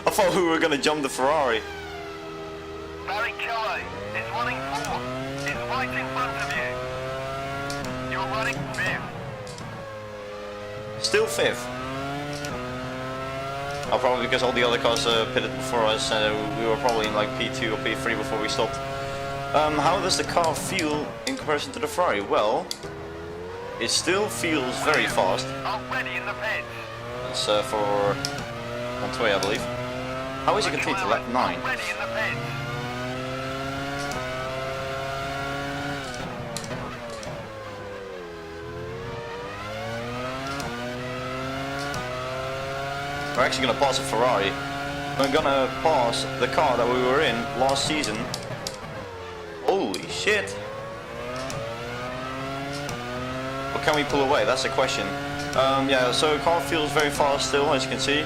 I thought we were gonna jump the Ferrari. Barrichello is running fourth. Is right in front of you. You're running fifth. Still 5th. Oh, probably because all the other cars pitted before us, and we were probably in like P2 or P3 before we stopped. How does the car feel in comparison to the Ferrari? Well, it still feels very fast. Already in the pits. It's for Montoya, I believe. How is he continuing to lap 9? Already in the pits. We're actually going to pass a Ferrari. We're going to pass the car that we were in last season. Holy shit! Or can we pull away? That's the question. Yeah, so the car feels very fast still, as you can see.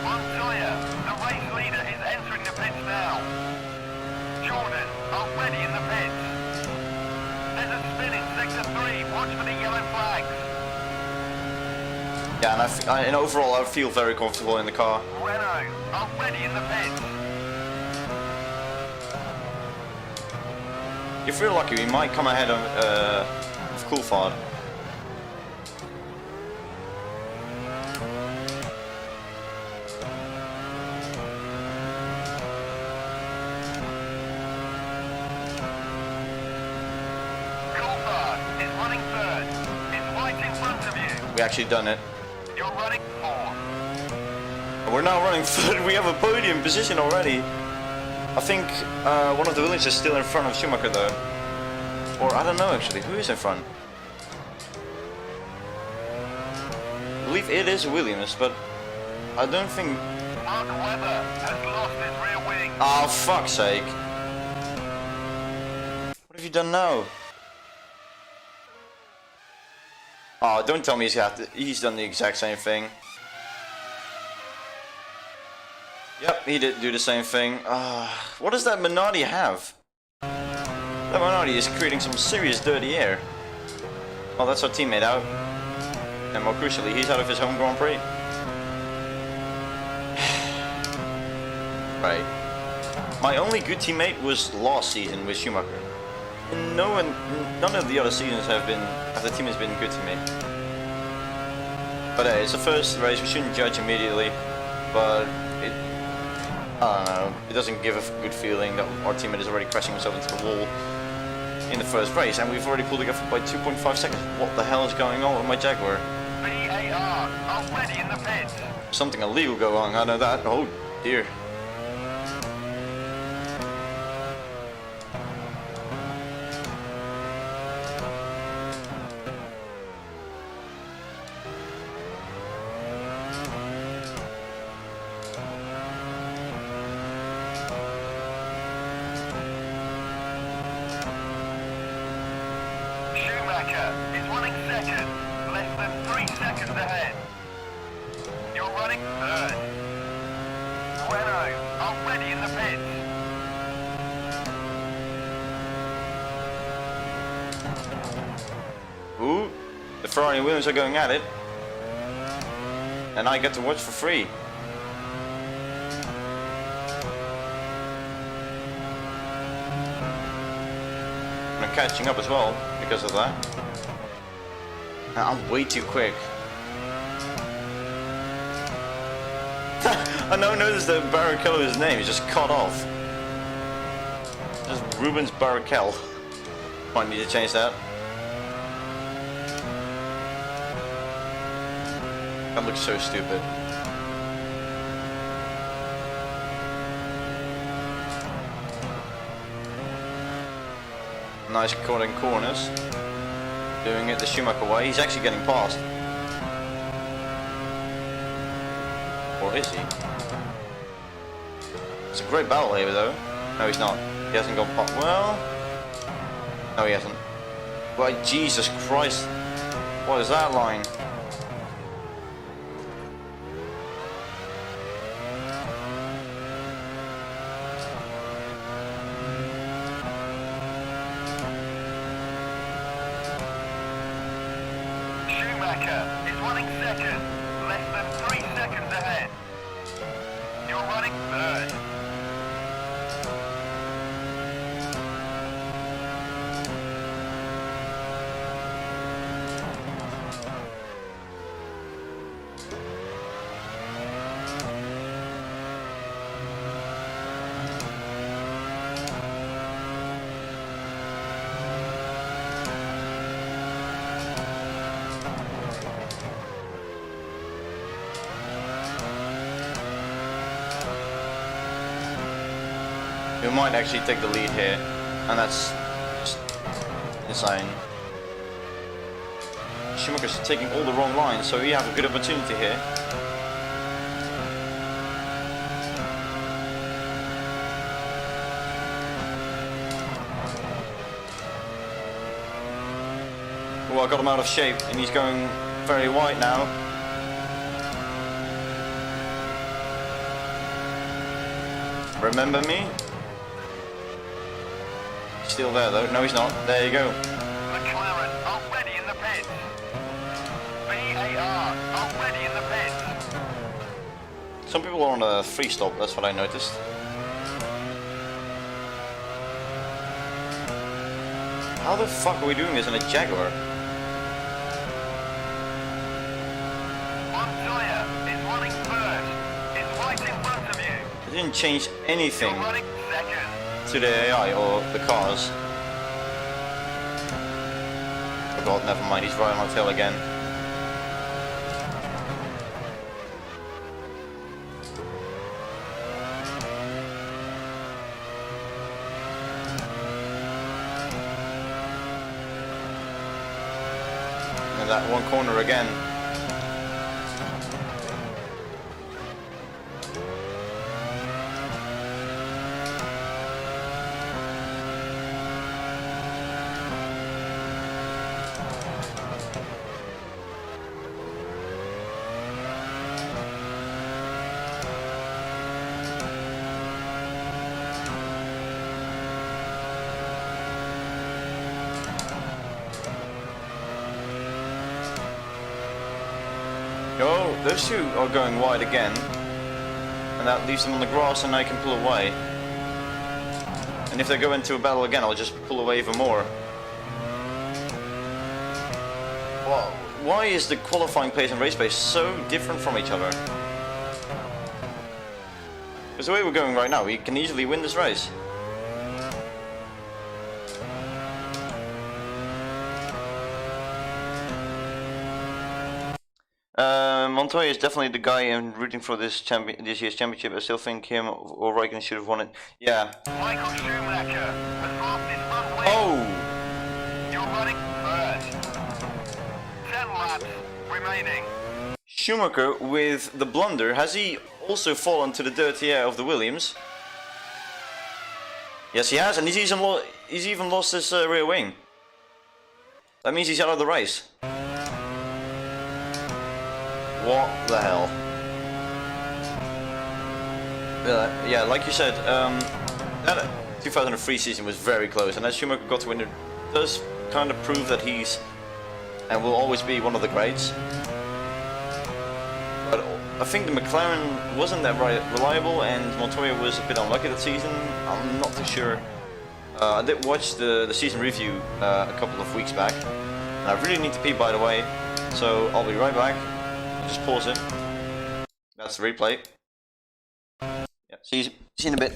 Montoya, the race leader, is entering the pits now. Jordan, already in the pits. There's a spin in sector 3. Watch for the yellow flags. Yeah, and overall I feel very comfortable in the car. Renault, already in the pits. If we're lucky, we might come ahead of Coulthard. Coulthard is running We actually done it. You're running 4th. And we're now running third. We have a podium position already. I think one of the Williams is still in front of Schumacher though. Or I don't know actually. Who is in front? I believe it is Williams, but I don't think... Mark Webber has lost his rear wing. Oh, fuck's sake. What have you done now? Oh, don't tell me he's done the exact same thing. Yep, he did do the same thing. What does that Minardi have? That Minardi is creating some serious dirty air. Oh, that's our teammate out. And more crucially, he's out of his home Grand Prix. Right. My only good teammate was last season with Schumacher. And none of the other seasons have the team has been good to me. But hey, it's the first race, we shouldn't judge immediately. But I don't know, it doesn't give a good feeling that our teammate is already crashing himself into the wall in the first race. And we've already pulled it off by 2.5 seconds. What the hell is going on with my Jaguar? VAR already in the pits. Something illegal going on, I know that. Oh dear. Schumacher is running 2nd, less than 3 seconds ahead. You're running 3rd. Renault already in the pits. Ooh, the Ferrari and Williams are going at it. And I get to watch for free. I'm catching up as well because of that. And I'm way too quick. I now noticed that Barrichello's name is just cut off. Just Rubens Barrichello. Might need to change that. That looks so stupid. Nice cutting corners. Doing it the Schumacher way. He's actually getting past. Or is he? It's a great battle here though. No, he's not. He hasn't gone past. Well... No, he hasn't. Why, Jesus Christ. What is that line? Schumacher is running 2nd, less than 3 seconds ahead. You're running 3rd. We might actually take the lead here, and that's just insane. Schumacher's taking all the wrong lines, so we have a good opportunity here. Oh, I got him out of shape, and he's going very wide now. Remember me? Still there though. No, he's not. There you go. McLaren already in the pits. VAR already in the pits. Some people are on a free stop, that's what I noticed. How the fuck are we doing this in a Jaguar? Montoya is running 3rd. It's right in front of you. It didn't change anything You're running 2nd. to the AI or the cars. Oh god, never mind, he's right on my tail again. that one corner again. Oh, those two are going wide again. And that leaves them on the grass and I can pull away. And if they go into a battle again, I'll just pull away even more. Well, why is the qualifying pace and race pace so different from each other? Because the way we're going right now, we can easily win this race. Montoya is definitely the guy I'm rooting for this year's championship. I still think him or Raikkonen should have won it. Yeah. Michael Schumacher has lost his front wing. Oh! You're running first. 10 laps remaining. Schumacher with the blunder. Has he also fallen to the dirty air of the Williams? Yes, he has, and he's even lost his rear wing. That means he's out of the race. What the hell? Yeah, like you said, that 2003 season was very close, and as Schumacher got to win, it does kind of prove that he's and will always be one of the greats. But I think the McLaren wasn't that reliable, and Montoya was a bit unlucky that season. I'm not too sure. I did watch the season review a couple of weeks back, and I really need to pee, by the way, so I'll be right back. Just pause it. That's the replay. Yeah, see you in a bit.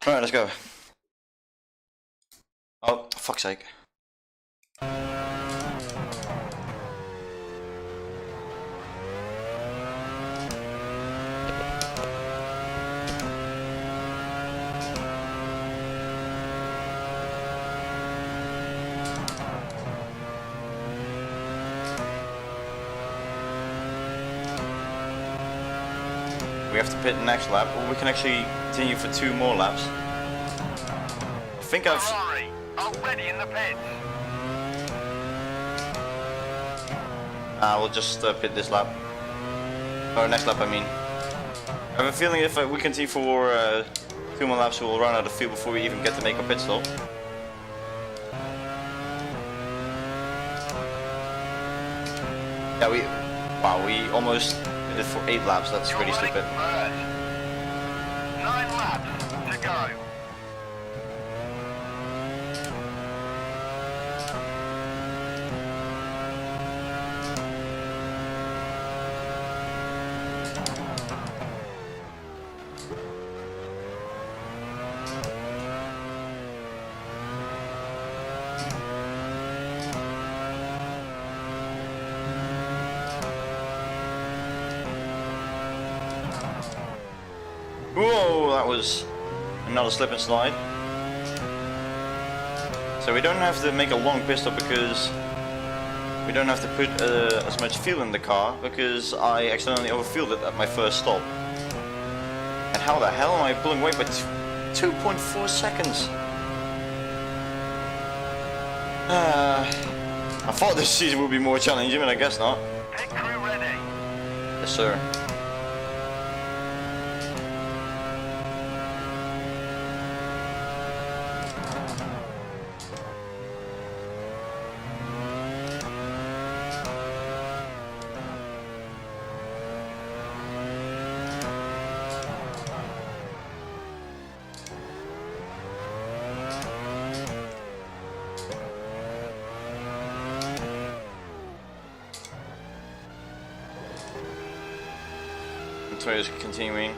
Alright, let's go. Oh, fuck's sake. We have to pit the next lap, or we can actually continue for 2 more laps. I think I've... Ferrari, already in the pits. we'll just pit this lap. Or next lap, I mean. I have a feeling if we continue for 2 more laps, we'll run out of fuel before we even get to make our pit stop. Yeah, we almost did it for 8 laps. That's really stupid. 9 laps to go. Whoa, that was another slip and slide. So we don't have to make a long pit stop because we don't have to put as much fuel in the car because I accidentally overfueled it at my first stop. And how the hell am I pulling away by 2.4 seconds? I thought this season would be more challenging, but I guess not. Pit crew ready. Yes, sir. way is continuing.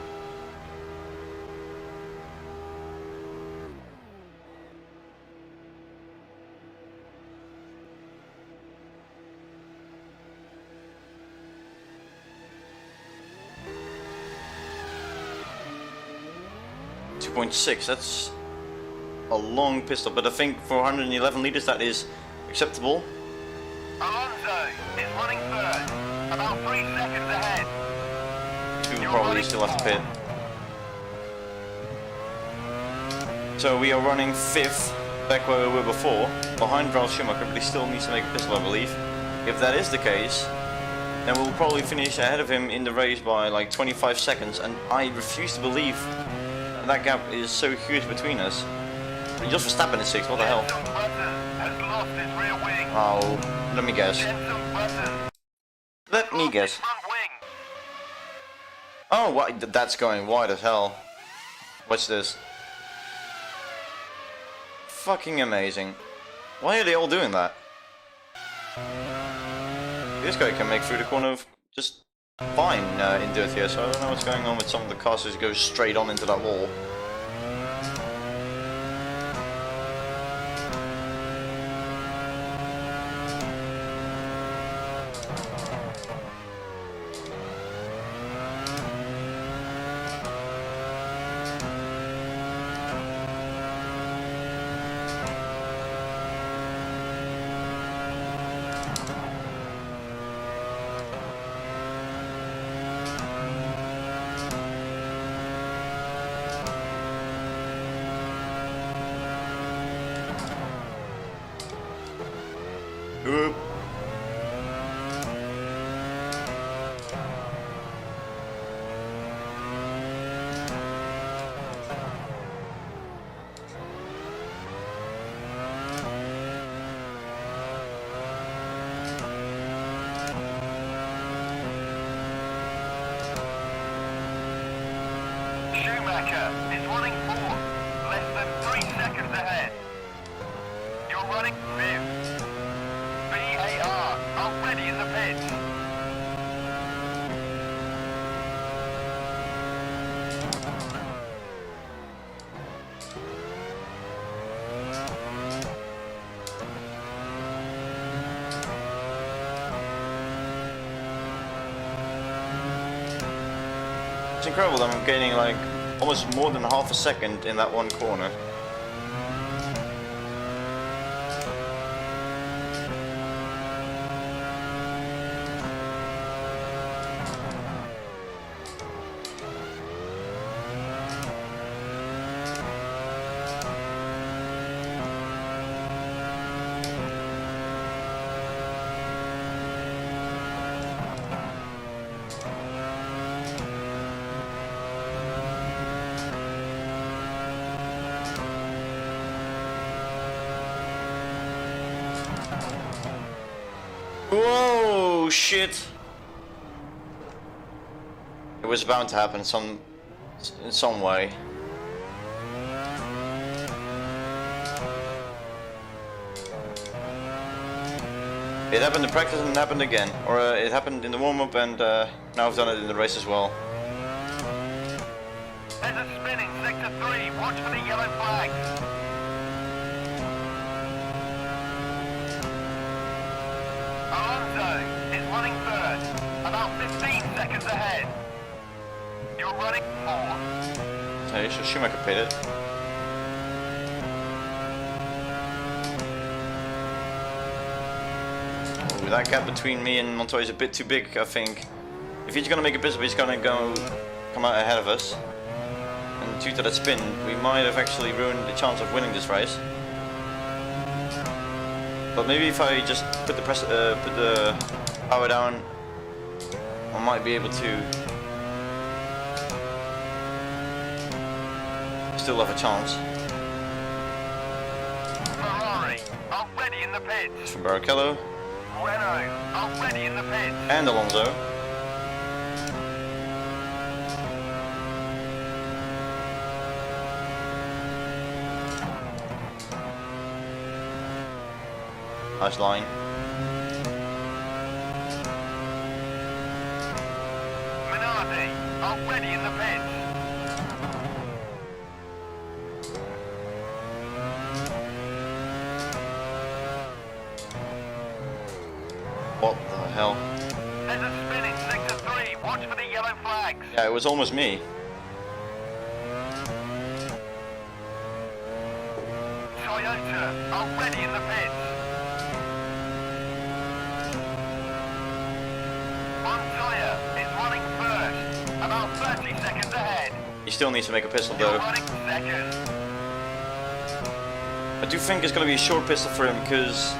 .6, that's a long pistol, but I think for 111 liters that is acceptable. Alonso is running third, about 3 seconds ahead. We will probably still have to pit. So we are running 5th, back where we were before, behind Ralf Schumacher, but he still needs to make a pistol, I believe. If that is the case, then we'll probably finish ahead of him in the race by like 25 seconds, and I refuse to believe that gap is so huge between us. Just Verstappen is 6th, what the hell? Oh, let me guess. Let me guess. Oh, what? That's going wide as hell. Watch this. Fucking amazing. Why are they all doing that? This guy can make through the corner just fine in dirt here, so I don't know what's going on with some of the cars who go straight on into that wall. Oop. Schumacher is running 4th, less than 3 seconds ahead. You're running 5th. VAR already in the pits. It's incredible that I'm gaining like almost more than half a second in that one corner. Whoa, shit! It was bound to happen in some way. It happened in practice and it happened again, or it happened in the warm-up and now I've done it in the race as well. There's a spinning sector 3. Watch for the yellow flags. Alonso is running third, about 15 seconds ahead. You're running 4th. Hey, so Schumacher pitted. Ooh, that gap between me and Montoya is a bit too big, I think. If he's gonna make a pit stop, he's gonna come out ahead of us. And due to that spin, we might have actually ruined the chance of winning this race. But maybe if I just put the power down, I might be able to still have a chance. Ferrari already in the pits. From Barrichello. Renault already in the pits. And Alonso. Nice line. Minardi already Yeah, it was almost me. Toyota already in the pits. Montoya is running first, about 30 seconds ahead. He still needs to make a pistol You're though. running second. I do think it's going to be a short pistol for him because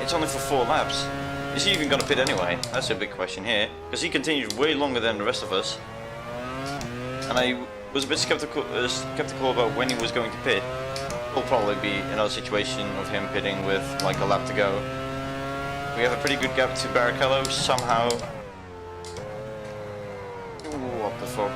it's only for 4 laps. Is he even going to pit anyway? That's a big question here. Because he continued way longer than the rest of us. And I was a bit skeptical about when he was going to pit. Will probably be another situation of him pitting with like a lap to go. We have a pretty good gap to Barrichello somehow. Ooh, what the fuck.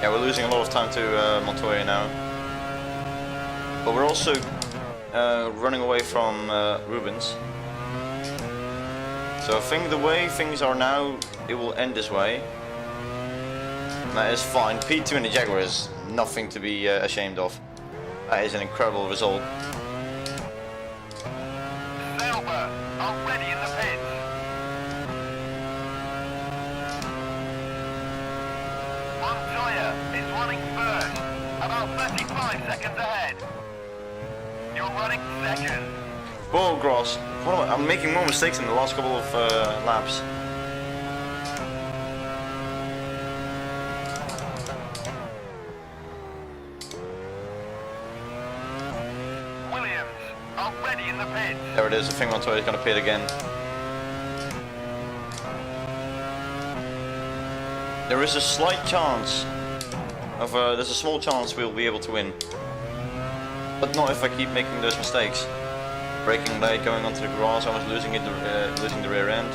Yeah, we're losing a lot of time to Montoya now. But we're also running away from Rubens. So I think the way things are now, it will end this way. And that is fine. P2 in the Jaguar is nothing to be ashamed of. That is an incredible result. Sauber already in the pits. Montoya is running first, about 35 seconds ahead. You're running second. Whoa, Gross. What am I? I'm making more mistakes in the last couple of laps. Williams already in the pits. There it is. I think Montoya is going to pit again. There is a slight chance of there's a small chance we'll be able to win, but not if I keep making those mistakes. Braking late, going onto the grass, almost losing it, losing the rear end.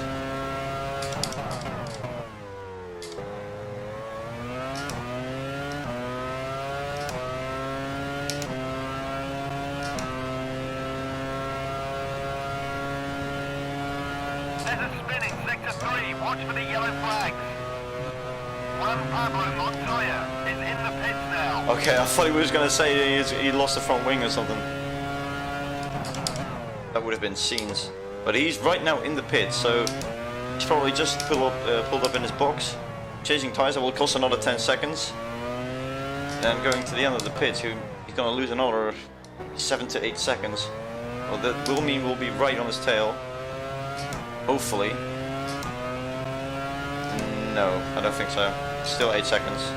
There's a spin in sector 3. Watch for the yellow flags. Juan Pablo Montoya is in the pits now. Okay, I thought he was going to say he lost the front wing or something. That would have been scenes. But he's right now in the pit, so he's probably just pulled up in his box, changing tyres. That will cost another 10 seconds. Then going to the end of the pit, he's going to lose another 7 to 8 seconds. Well, that will mean we'll be right on his tail. Hopefully. No, I don't think so. Still 8 seconds.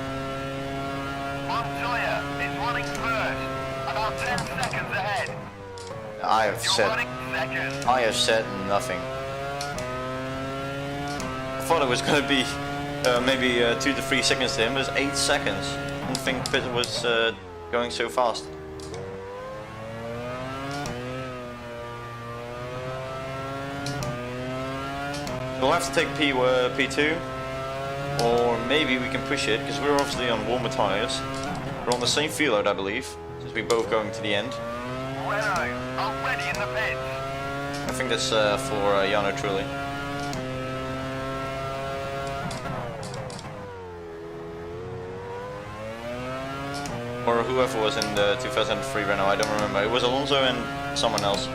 Montoya is running first, about 10 seconds ahead. I have You're said running second. I have said nothing. I thought it was going to be maybe 2 to 3 seconds to him, but it's 8 seconds. I didn't think Pitt was going so fast. We'll have to take P2, or maybe we can push it, because we're obviously on warmer tyres. We're on the same field load, I believe, since we're both going to the end. Renault already in the pits. I think that's for Yano Trulli. Or whoever was in the 2003 Renault, I don't remember. It was Alonso and someone else.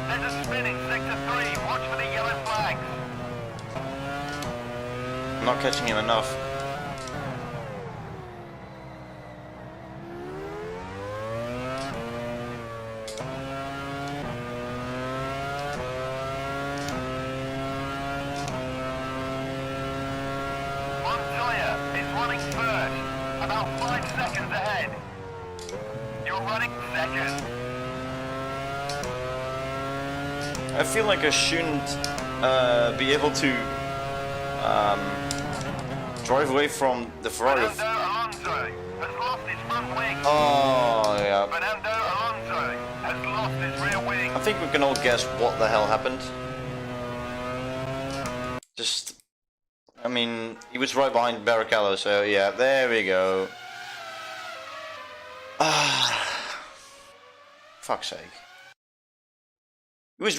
There's a spin in sector 3. Watch for the yellow flags. I'm not catching him enough. Montoya is running first, about 5 seconds ahead. You're running second. I feel like I shouldn't be able to drive away from the Ferrari. Fernando Alonso has lost his front wing. Oh, yeah. Fernando Alonso has lost his rear wing. I think we can all guess what the hell happened. Just, I mean, he was right behind Barrichello, so yeah, there we go. Fuck's sake. He was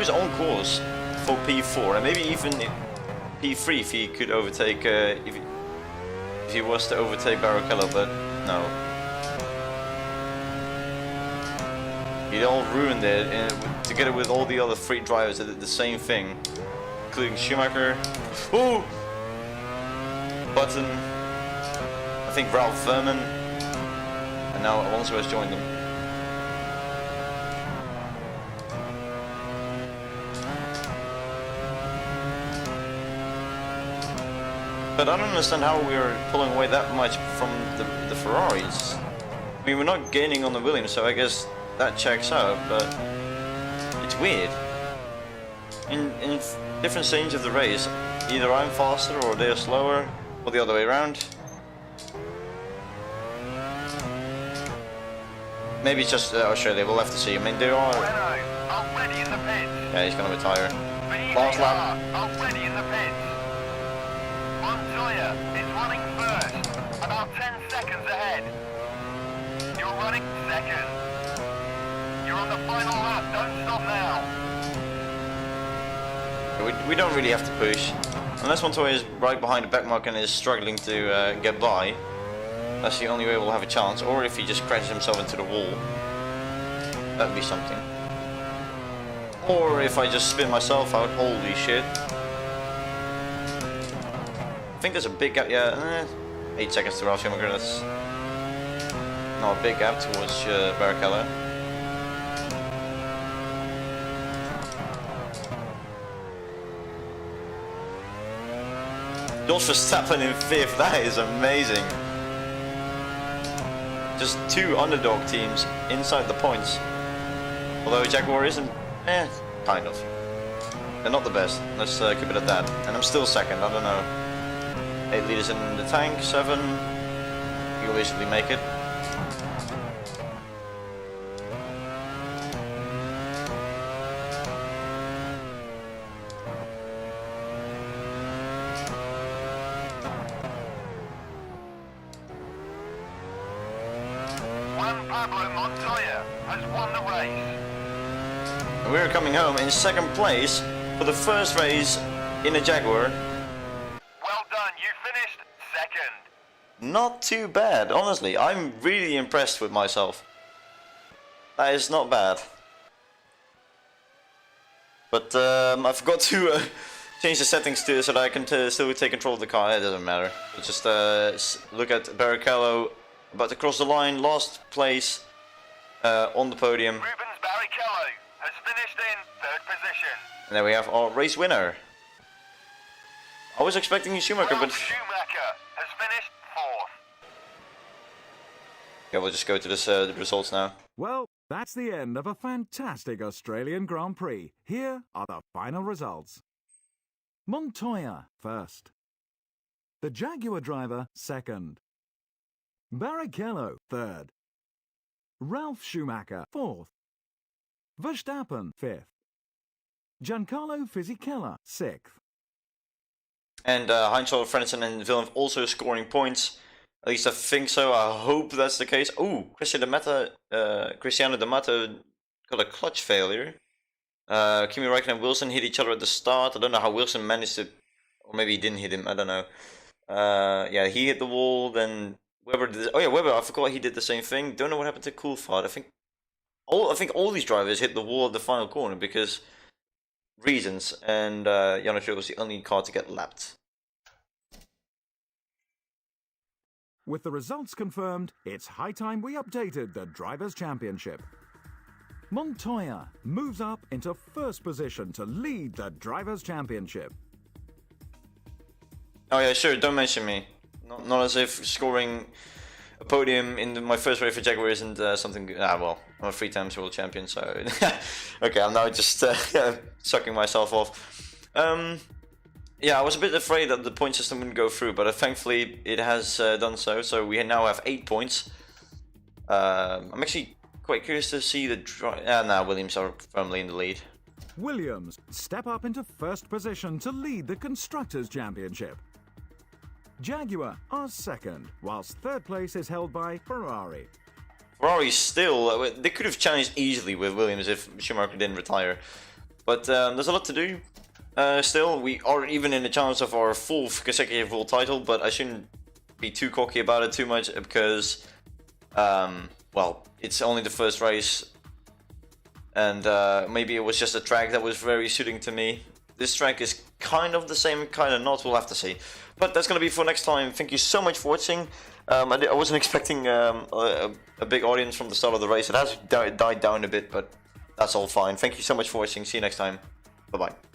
on course for P4, and maybe even P3 if he could overtake, if he was to overtake Barrichello, but no. He all ruined it, and together with all the other 3 drivers that did the same thing, including Schumacher, ooh, Button, I think Ralph Furman, and now Alonso has joined them. But I don't understand how we are pulling away that much from the Ferraris. I mean, we're not gaining on the Williams, so I guess that checks out, but it's weird. In different stages of the race, either I'm faster or they're slower, or the other way around. Maybe it's just Australia, we'll have to see. I mean, there are... Already in the pits. Yeah, he's gonna retire. Last lap. Already in the pits. Montoya is running first, about 10 seconds ahead. You're running second. You're on the final lap, don't stop now. We don't really have to push. Unless Montoya is right behind the backmark and is struggling to get by. That's the only way we'll have a chance. Or if he just crashes himself into the wall. That'd be something. Or if I just spin myself out, holy shit. I think there's a big gap, yeah, 8 seconds to Ralf Schumacher, that's not a big gap towards Barrichello. Jos Verstappen in 5th, that is amazing. Just 2 underdog teams inside the points. Although Jaguar isn't, kind of. They're not the best, let's keep it at that. And I'm still second, I don't know. 8 liters in the tank, 7. You'll basically make it. Juan Pablo Montoya has won the race. And we're coming home in 2nd place for the first race in a Jaguar. Well done, you finished second. Not too bad, honestly. I'm really impressed with myself. That is not bad. But I forgot to change the settings to so that I can still take control of the car. It doesn't matter. Let's just look at Barrichello about to cross the line, last place on the podium. Rubens Barrichello has finished in 3rd position. And there we have our race winner. I was expecting Schumacher, but... Schumacher has finished 4th. Yeah, we'll just go to the results now. Well, that's the end of a fantastic Australian Grand Prix. Here are the final results. Montoya, 1st. The Jaguar driver, 2nd. Barrichello, 3rd. Ralf Schumacher, 4th. Verstappen, 5th. Giancarlo Fisichella, 6th. And Heinz Frentzen and Villeneuve also scoring points. At least I think so. I hope that's the case. Ooh, Cristiano D'Amato got a clutch failure. Kimi Räikkönen and Wilson hit each other at the start. I don't know how Wilson managed to, or maybe he didn't hit him. I don't know. Yeah, he hit the wall. Then Webber did. Oh yeah, Webber. I forgot he did the same thing. Don't know what happened to Coulthard. I think all these drivers hit the wall at the final corner because reasons, and Janus was the only car to get lapped. With the results confirmed, it's high time we updated the Drivers' Championship. Montoya moves up into 1st position to lead the Drivers' Championship. Oh yeah, sure, don't mention me. Not as if scoring a podium in my first race for Jaguar isn't something good. Well, I'm a 3-time world champion, so... okay, I'm now just sucking myself off. Yeah, I was a bit afraid that the point system wouldn't go through, but thankfully it has done so. So we now have 8 points. I'm actually quite curious to see the now Williams are firmly in the lead. Williams step up into first position to lead the Constructors' Championship. Jaguar are second, whilst third place is held by Ferrari. Ferrari still, they could have challenged easily with Williams if Schumacher didn't retire. But there's a lot to do. Still, we are even in the chance of our 4th consecutive world title, but I shouldn't be too cocky about it too much because, well, it's only the first race, and maybe it was just a track that was very suiting to me. This track is kind of the same, kind of not, we'll have to see. But that's going to be for next time. Thank you so much for watching. I wasn't expecting a big audience from the start of the race. It has died down a bit, but that's all fine. Thank you so much for watching. See you next time. Bye-bye.